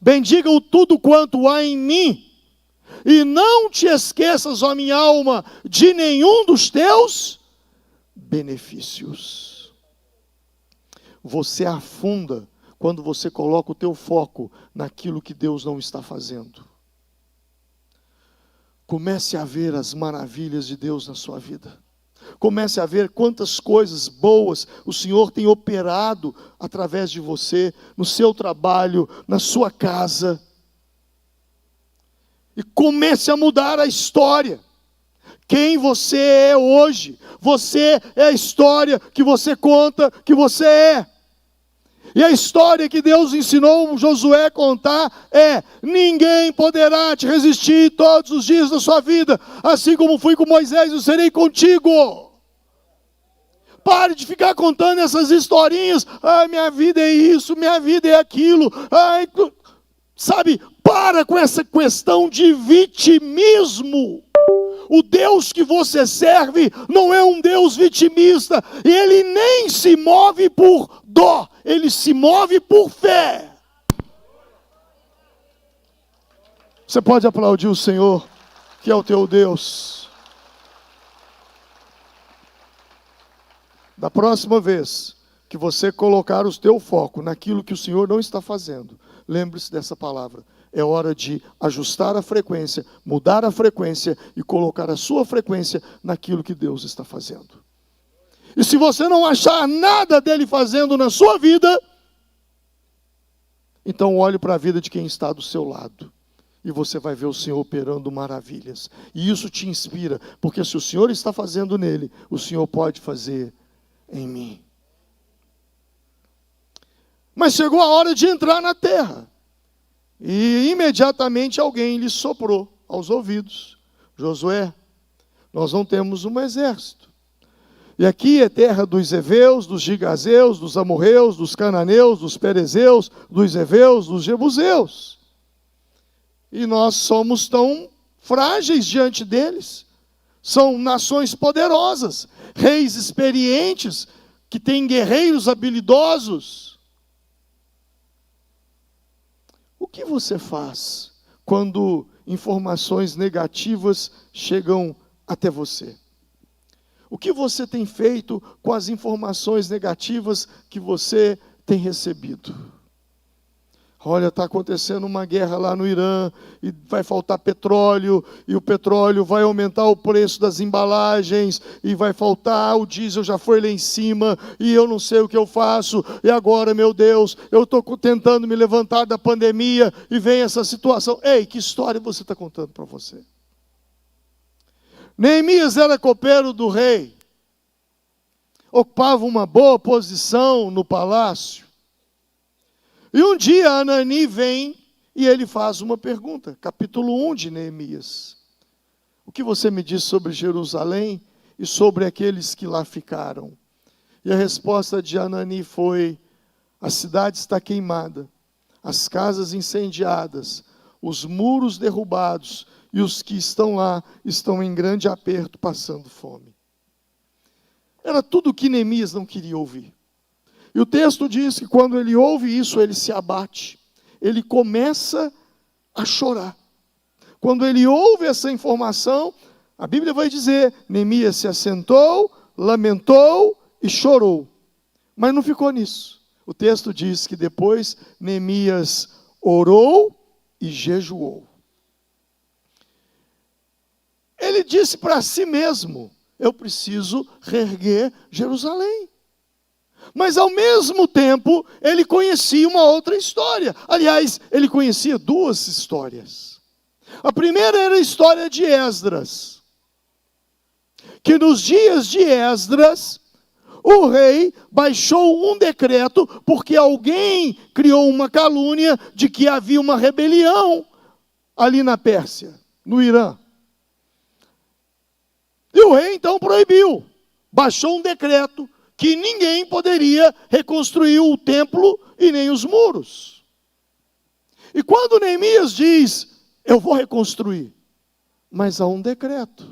Speaker 1: bendiga-o tudo quanto há em mim, e não te esqueças, ó minha alma, de nenhum dos teus benefícios. Você afunda quando você coloca o teu foco naquilo que Deus não está fazendo. Comece a ver as maravilhas de Deus na sua vida. Comece a ver quantas coisas boas o Senhor tem operado através de você, no seu trabalho, na sua casa. E comece a mudar a história. Quem você é hoje. Você é a história que você conta que você é. E a história que Deus ensinou Josué a contar é: ninguém poderá te resistir todos os dias da sua vida. Assim como fui com Moisés, eu serei contigo. Pare de ficar contando essas historinhas. Ai, minha vida é isso, minha vida é aquilo. Ai, sabe, para com essa questão de vitimismo. O Deus que você serve não é um Deus vitimista. Ele nem se move por dó, ele se move por fé. Você pode aplaudir o Senhor, que é o teu Deus. Da próxima vez que você colocar o teu foco naquilo que o Senhor não está fazendo, lembre-se dessa palavra. É hora de ajustar a frequência, mudar a frequência e colocar a sua frequência naquilo que Deus está fazendo. E se você não achar nada dele fazendo na sua vida, então olhe para a vida de quem está do seu lado. E você vai ver o Senhor operando maravilhas. E isso te inspira, porque se o Senhor está fazendo nele, o Senhor pode fazer em mim. Mas chegou a hora de entrar na terra. E imediatamente alguém lhe soprou aos ouvidos: Josué, nós não temos um exército. E aqui é terra dos heveus, dos gigazeus, dos amorreus, dos cananeus, dos perezeus, dos heveus, dos jebuseus. E nós somos tão frágeis diante deles. São nações poderosas, reis experientes, que têm guerreiros habilidosos. O que você faz quando informações negativas chegam até você? O que você tem feito com as informações negativas que você tem recebido? Olha, está acontecendo uma guerra lá no Irã, e vai faltar petróleo, e o petróleo vai aumentar o preço das embalagens, e vai faltar, o diesel já foi lá em cima, e eu não sei o que eu faço, e agora, meu Deus, eu estou tentando me levantar da pandemia, e vem essa situação. Ei, que história você está contando para você? Neemias era copeiro do rei, ocupava uma boa posição no palácio. E um dia Anani vem e ele faz uma pergunta, capítulo 1 de Neemias. O que você me diz sobre Jerusalém e sobre aqueles que lá ficaram? E a resposta de Anani foi: a cidade está queimada, as casas incendiadas, os muros derrubados, e os que estão lá estão em grande aperto, passando fome. Era tudo o que Neemias não queria ouvir. E o texto diz que quando ele ouve isso, ele se abate. Ele começa a chorar. Quando ele ouve essa informação, a Bíblia vai dizer, Neemias se assentou, lamentou e chorou. Mas não ficou nisso. O texto diz que depois Neemias orou e jejuou. Ele disse para si mesmo: eu preciso reerguer Jerusalém. Mas ao mesmo tempo, ele conhecia uma outra história. Aliás, ele conhecia duas histórias. A primeira era a história de Esdras. Que nos dias de Esdras, o rei baixou um decreto, porque alguém criou uma calúnia de que havia uma rebelião ali na Pérsia, no Irã. E o rei então proibiu, baixou um decreto, que ninguém poderia reconstruir o templo e nem os muros. E quando Neemias diz, eu vou reconstruir, mas há um decreto.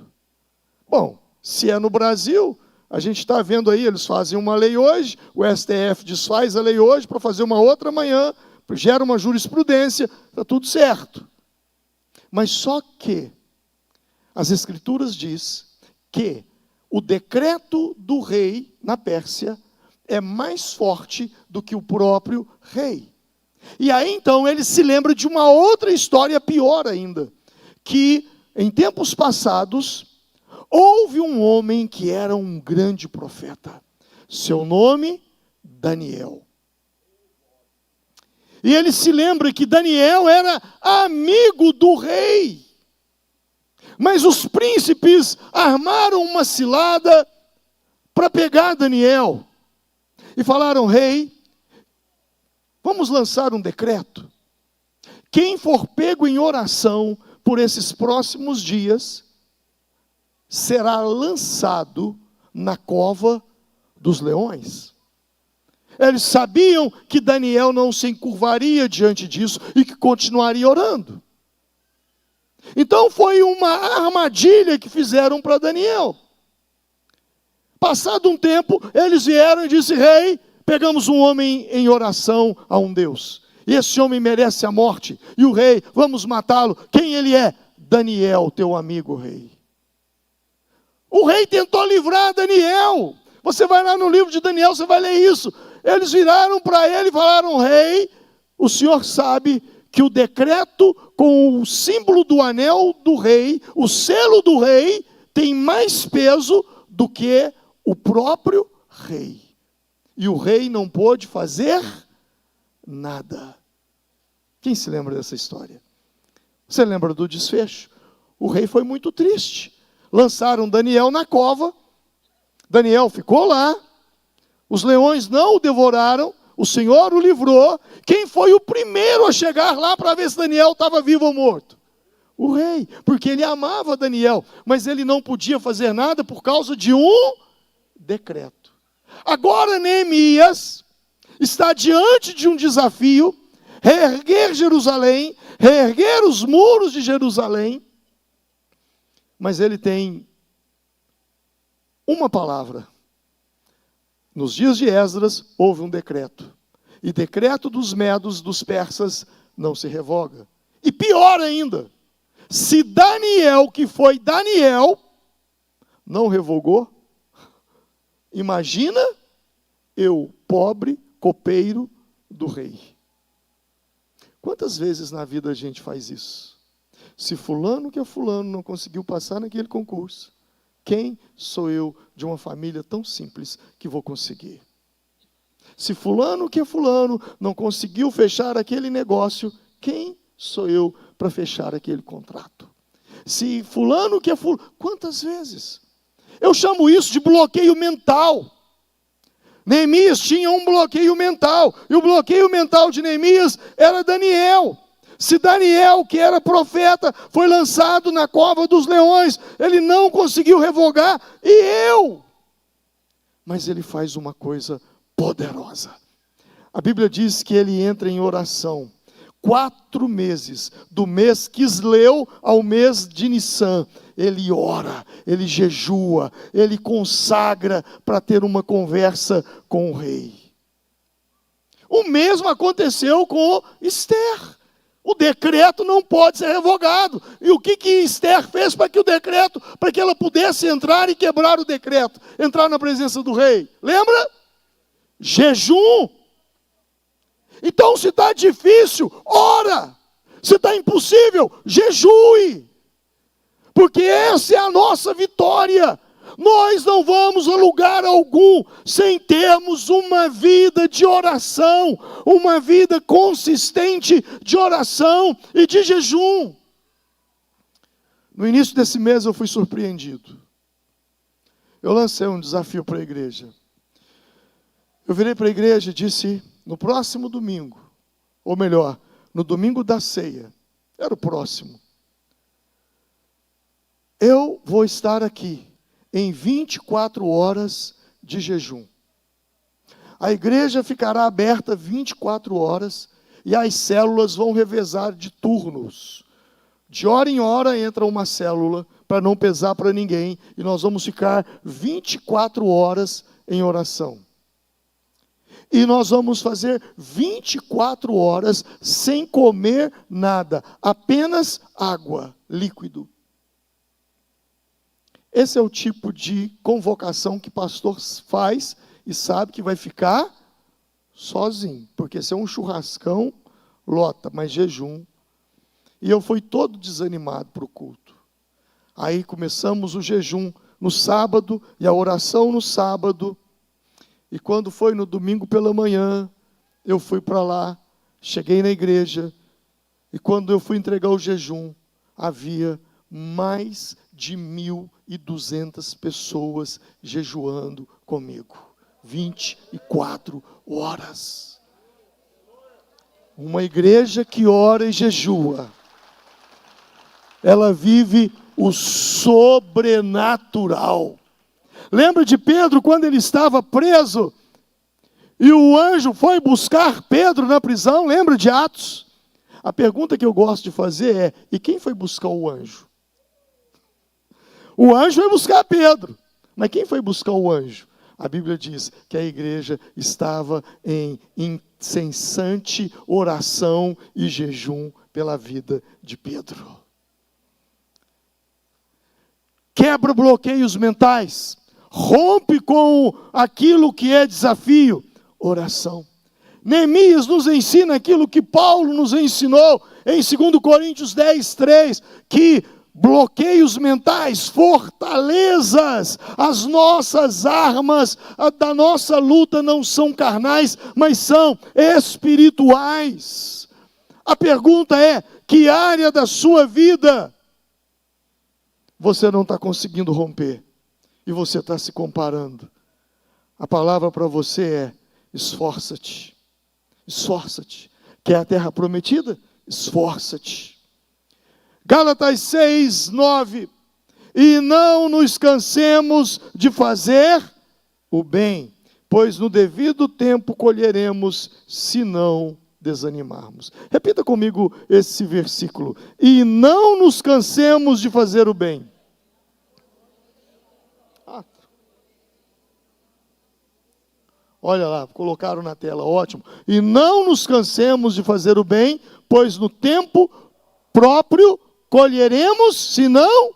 Speaker 1: Bom, se é no Brasil, a gente está vendo aí, eles fazem uma lei hoje, o STF desfaz a lei hoje para fazer uma outra amanhã, gera uma jurisprudência, está tudo certo. Mas só que as Escrituras diz que o decreto do rei na Pérsia é mais forte do que o próprio rei. E aí então ele se lembra de uma outra história pior ainda, que em tempos passados houve um homem que era um grande profeta. Seu nome, Daniel. E ele se lembra que Daniel era amigo do rei. Mas os príncipes armaram uma cilada para pegar Daniel. E falaram, rei, vamos lançar um decreto. Quem for pego em oração por esses próximos dias, será lançado na cova dos leões. Eles sabiam que Daniel não se encurvaria diante disso e que continuaria orando. Então foi uma armadilha que fizeram para Daniel. Passado um tempo, eles vieram e disse, rei, pegamos um homem em oração a um Deus. E esse homem merece a morte. E o rei, vamos matá-lo. Quem ele é? Daniel, teu amigo rei. O rei tentou livrar Daniel. Você vai lá no livro de Daniel, você vai ler isso. Eles viraram para ele e falaram, rei, o senhor sabe que o decreto com o símbolo do anel do rei, o selo do rei, tem mais peso do que o próprio rei. E o rei não pôde fazer nada. Quem se lembra dessa história? Você lembra do desfecho? O rei foi muito triste. Lançaram Daniel na cova. Daniel ficou lá. Os leões não o devoraram. O Senhor o livrou. Quem foi o primeiro a chegar lá para ver se Daniel estava vivo ou morto? O rei, porque ele amava Daniel, mas ele não podia fazer nada por causa de um decreto. Agora Neemias está diante de um desafio: reerguer Jerusalém, reerguer os muros de Jerusalém. Mas ele tem uma palavra. Nos dias de Esdras houve um decreto. E decreto dos medos, dos persas, não se revoga. E pior ainda, se Daniel, que foi Daniel, não revogou, imagina eu, pobre copeiro do rei. Quantas vezes na vida a gente faz isso? Se fulano que é fulano não conseguiu passar naquele concurso, quem sou eu de uma família tão simples que vou conseguir? Se fulano que é fulano não conseguiu fechar aquele negócio, quem sou eu para fechar aquele contrato? Se fulano que é fulano... Quantas vezes? Eu chamo isso de bloqueio mental. Neemias tinha um bloqueio mental, e o bloqueio mental de Neemias era Daniel. Se Daniel, que era profeta, foi lançado na cova dos leões, ele não conseguiu revogar, e eu? Mas ele faz uma coisa poderosa. A Bíblia diz que ele entra em oração 4 meses, do mês Quisleu ao mês de Nissan. Ele ora, ele jejua, ele consagra para ter uma conversa com o rei. O mesmo aconteceu com Esther. O decreto não pode ser revogado. E o que Esther fez para que o decreto, para que ela pudesse entrar e quebrar o decreto, entrar na presença do rei? Lembra? Jejum. Então, se está difícil, ora. Se está impossível, jejue. Porque essa é a nossa vitória. Nós não vamos a lugar algum sem termos uma vida de oração, uma vida consistente de oração e de jejum. No início desse mês eu fui surpreendido. Eu lancei um desafio para a igreja. Eu virei para a igreja e disse: no próximo domingo, ou melhor, no domingo da ceia, era o próximo, eu vou estar aqui em 24 horas de jejum. A igreja ficará aberta 24 horas e as células vão revezar de turnos. De hora em hora entra uma célula para não pesar para ninguém e nós vamos ficar 24 horas em oração. E nós vamos fazer 24 horas sem comer nada, apenas água, líquido. Esse é o tipo de convocação que pastor faz e sabe que vai ficar sozinho. Porque se é um churrascão, lota, mas jejum. E eu fui todo desanimado para o culto. Aí começamos o jejum no sábado e a oração no sábado. E quando foi no domingo pela manhã, eu fui para lá, cheguei na igreja. E quando eu fui entregar o jejum, havia mais de 1.200 pessoas jejuando comigo. 24 horas. Uma igreja que ora e jejua, ela vive o sobrenatural. Lembra de Pedro quando ele estava preso? E o anjo foi buscar Pedro na prisão? Lembra de Atos? A pergunta que eu gosto de fazer é: e quem foi buscar o anjo? O anjo foi buscar Pedro. Mas quem foi buscar o anjo? A Bíblia diz que a igreja estava em incessante oração e jejum pela vida de Pedro. Quebra bloqueios mentais. Rompe com aquilo que é desafio. Oração. Neemias nos ensina aquilo que Paulo nos ensinou em 2 Coríntios 10:3, que bloqueios mentais, fortalezas, as nossas armas da nossa luta não são carnais, mas são espirituais. A pergunta é: que área da sua vida você não está conseguindo romper? E você está se comparando? A palavra para você é: esforça-te. Esforça-te. Quer a terra prometida? Esforça-te. Gálatas 6:9. E não nos cansemos de fazer o bem, pois no devido tempo colheremos, se não desanimarmos. Repita comigo esse versículo. E não nos cansemos de fazer o bem. Olha lá, colocaram na tela, ótimo. E não nos cansemos de fazer o bem, pois no tempo próprio colheremos, se não...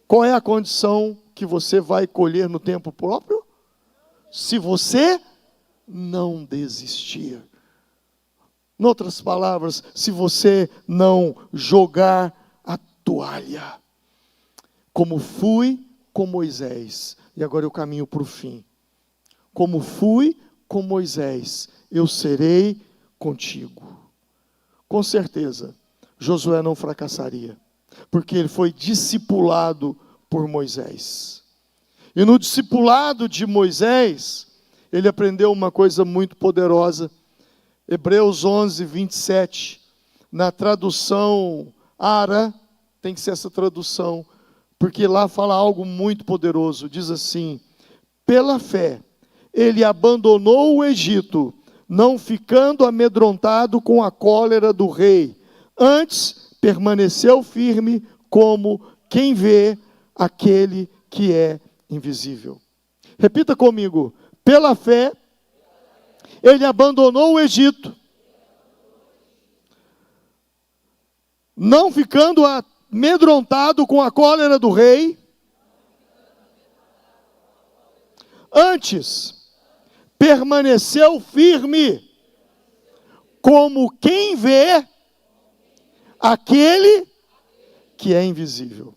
Speaker 1: Qual é a condição que você vai colher no tempo próprio? Se você não desistir. Em outras palavras, se você não jogar a toalha. Como fui com Moisés. E agora eu caminho para o fim. Como fui com Moisés, eu serei contigo. Com certeza, Josué não fracassaria, porque ele foi discipulado por Moisés. E no discipulado de Moisés, ele aprendeu uma coisa muito poderosa. Hebreus 11, 27, na tradução Ara, tem que ser essa tradução, porque lá fala algo muito poderoso. Diz assim: pela fé, ele abandonou o Egito, não ficando amedrontado com a cólera do rei. Antes, permaneceu firme como quem vê aquele que é invisível. Repita comigo. Pela fé, ele abandonou o Egito, não ficando amedrontado com a cólera do rei. Antes, permaneceu firme, como quem vê aquele que é invisível.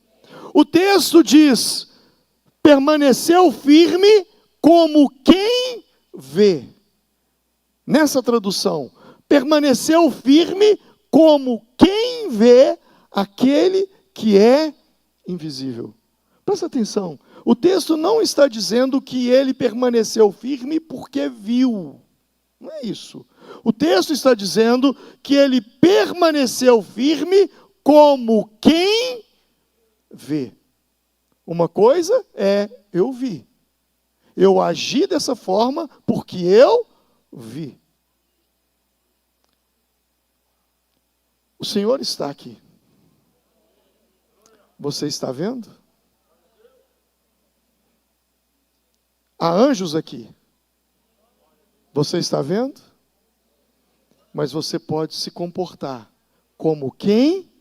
Speaker 1: O texto diz, permaneceu firme como quem vê. Nessa tradução, permaneceu firme como quem vê aquele que é invisível. Presta atenção. O texto não está dizendo que ele permaneceu firme porque viu. Não é isso. O texto está dizendo que ele permaneceu firme como quem vê. Uma coisa é eu vi. Eu agi dessa forma porque eu vi. O Senhor está aqui. Você está vendo? Há anjos aqui. Você está vendo? Mas você pode se comportar como quem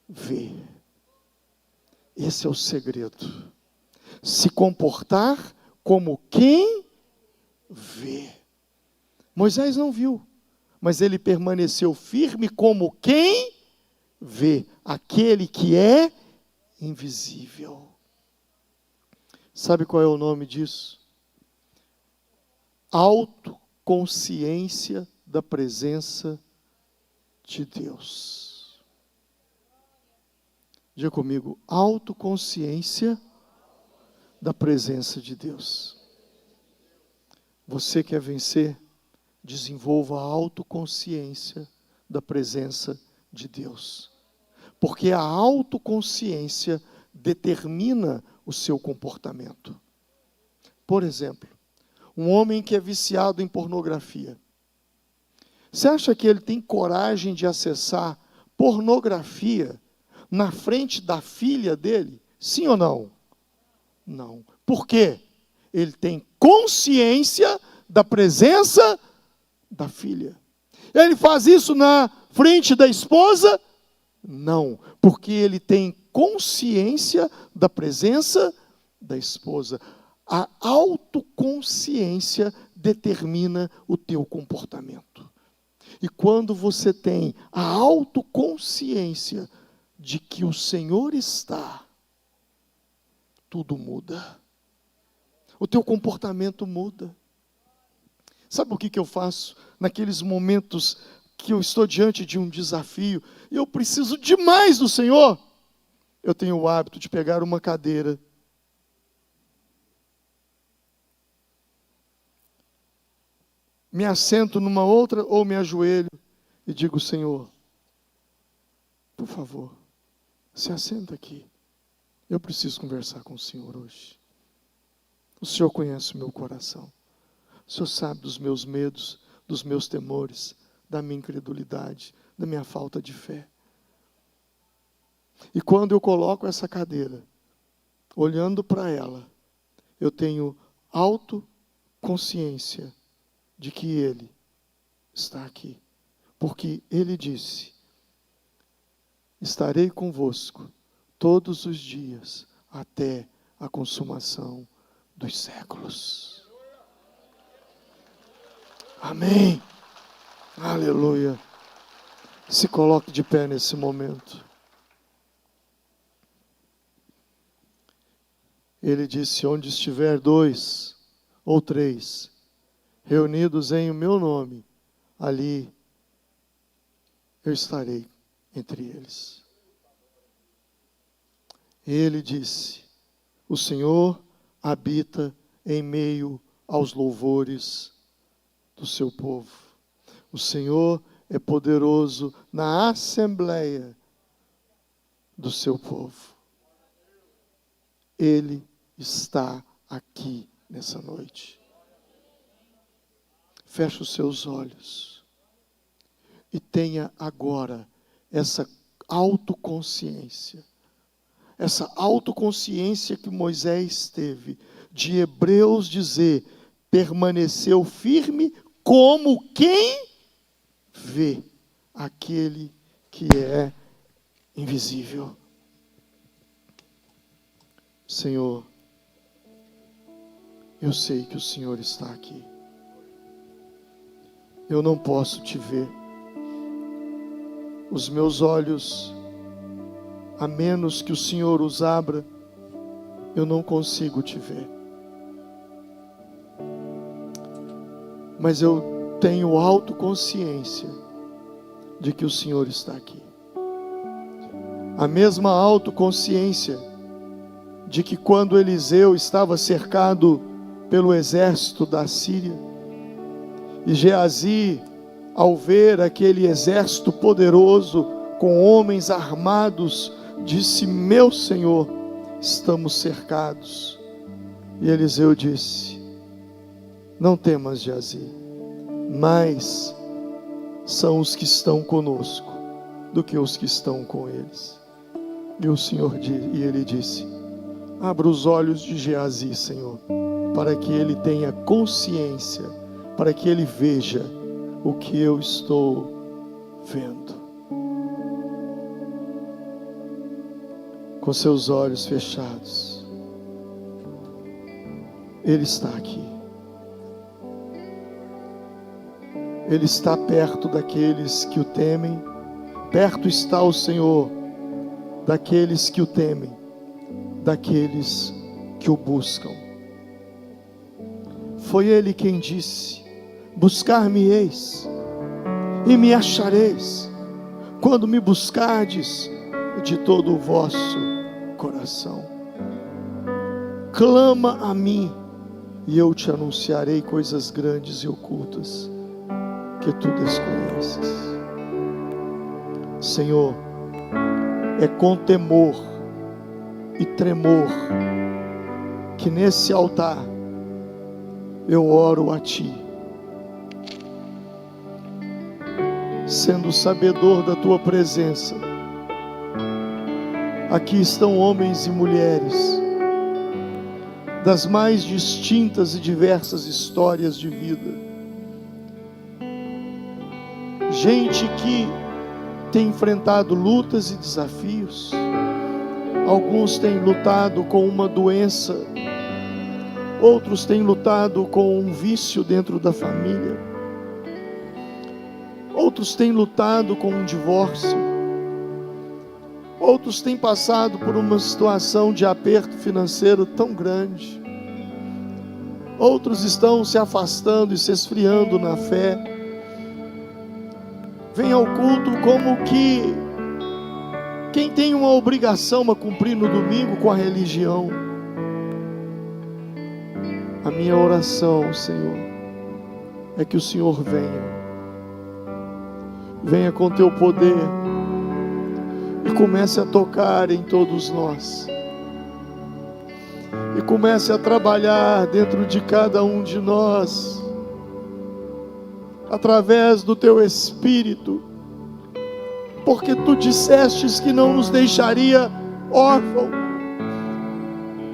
Speaker 1: vê. Esse é o segredo. Se comportar como quem vê. Moisés não viu, mas ele permaneceu firme como quem vê, aquele que é invisível. Sabe qual é o nome disso? Autoconsciência da presença de Deus. Diga comigo, autoconsciência da presença de Deus. Você quer vencer? Desenvolva a autoconsciência da presença de Deus. Porque a autoconsciência determina o seu comportamento. Por exemplo, um homem que é viciado em pornografia. Você acha que ele tem coragem de acessar pornografia na frente da filha dele? Sim ou não? Não. Por quê? Ele tem consciência da presença da filha. Ele faz isso na frente da esposa? Não, porque ele tem consciência da presença da esposa. A autoconsciência determina o teu comportamento. E quando você tem a autoconsciência de que o Senhor está, tudo muda. O teu comportamento muda. Sabe o que eu faço naqueles momentos que eu estou diante de um desafio e eu preciso demais do Senhor? Eu tenho o hábito de pegar uma cadeira, me assento numa outra ou me ajoelho e digo: Senhor, por favor, se assenta aqui. Eu preciso conversar com o Senhor hoje. O Senhor conhece o meu coração. O Senhor sabe dos meus medos, dos meus temores, da minha incredulidade, da minha falta de fé. E quando eu coloco essa cadeira, olhando para ela, eu tenho autoconsciência de que Ele está aqui. Porque Ele disse: estarei convosco todos os dias até a consumação dos séculos. Amém. Aleluia. Se coloque de pé nesse momento. Ele disse: onde estiver 2 ou 3 reunidos em o meu nome, ali eu estarei entre eles. Ele disse: o Senhor habita em meio aos louvores do seu povo. O Senhor é poderoso na assembleia do seu povo. Ele está aqui nessa noite. Feche os seus olhos e tenha agora essa autoconsciência. Essa autoconsciência que Moisés teve, de Hebreus dizer: permaneceu firme como quem vê aquele que é invisível. Senhor, eu sei que o Senhor está aqui. Eu não posso te ver. Os meus olhos, a menos que o Senhor os abra, eu não consigo te ver. Mas eu tenho autoconsciência de que o Senhor está aqui. A mesma autoconsciência de que quando Eliseu estava cercado pelo exército da Síria, e Geazi, ao ver aquele exército poderoso, com homens armados, disse: meu Senhor, estamos cercados. E Eliseu disse: não temas, Geazi, mais são os que estão conosco do que os que estão com eles. E o Senhor e ele disse: abra os olhos de Geazi, Senhor, para que ele tenha consciência, para que ele veja o que eu estou vendo. Com seus olhos fechados, Ele está aqui. Ele está perto daqueles que o temem. Perto está o Senhor daqueles que o temem, daqueles que o buscam. Foi Ele quem disse: buscar-me-eis e me achareis, quando me buscardes de todo o vosso coração. Clama a mim e eu te anunciarei coisas grandes e ocultas que tu desconheces. Senhor, é com temor e tremor que nesse altar eu oro a Ti, sendo sabedor da Tua presença. Aqui estão homens e mulheres das mais distintas e diversas histórias de vida. Gente que tem enfrentado lutas e desafios. Alguns têm lutado com uma doença, outros têm lutado com um vício dentro da família, outros têm lutado com um divórcio, outros têm passado por uma situação de aperto financeiro tão grande, outros estão se afastando e se esfriando na fé. Vem ao culto como que quem tem uma obrigação a cumprir no domingo com a religião. A minha oração, Senhor, é que o Senhor venha com Teu poder e comece a tocar em todos nós. e comece a trabalhar dentro de cada um de nós, através do teu Espírito, porque tu dissestes que não nos deixaria órfão,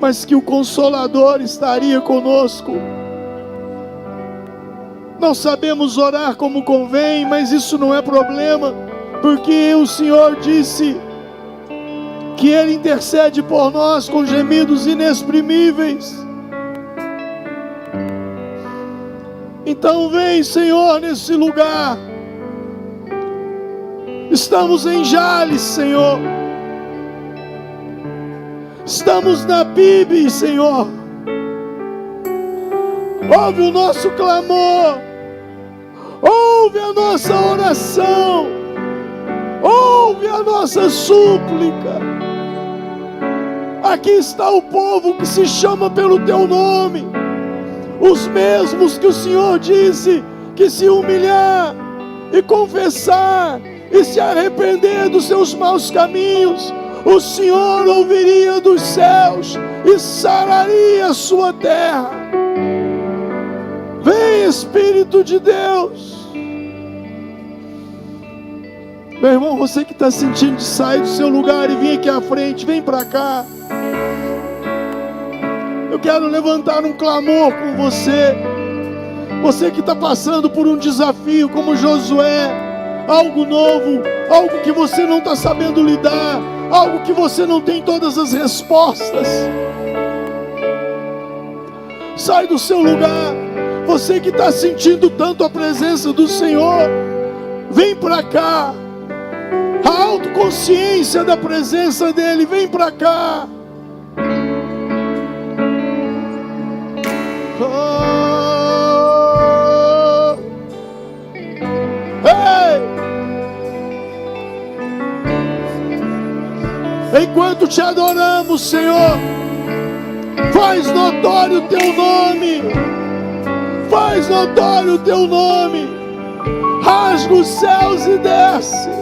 Speaker 1: mas que o Consolador estaria conosco. Não sabemos orar como convém, mas isso não é problema, porque o Senhor disse que Ele intercede por nós com gemidos inexprimíveis. Então vem, Senhor, nesse lugar. Estamos em Jales, Senhor. Estamos na PIB, Senhor. Ouve o nosso clamor. Ouve a nossa oração. Ouve a nossa súplica. Aqui está o povo que se chama pelo teu nome, os mesmos que o Senhor disse que se humilhar e confessar e se arrepender dos seus maus caminhos, o Senhor ouviria dos céus e sararia a sua terra. Vem, Espírito de Deus. Meu irmão, você que está sentindo de sair do seu lugar e vir aqui à frente, vem para cá. Eu quero levantar um clamor com você. Você que está passando por um desafio como Josué, algo novo, algo que você não está sabendo lidar, algo que você não tem todas as respostas. Sai do seu lugar. Você que está sentindo tanto a presença do Senhor, vem para cá. A autoconsciência da presença dEle, vem para cá. Oh. Ei! Enquanto te adoramos, Senhor, faz notório o teu nome. Faz notório o teu nome. Rasga os céus e desce.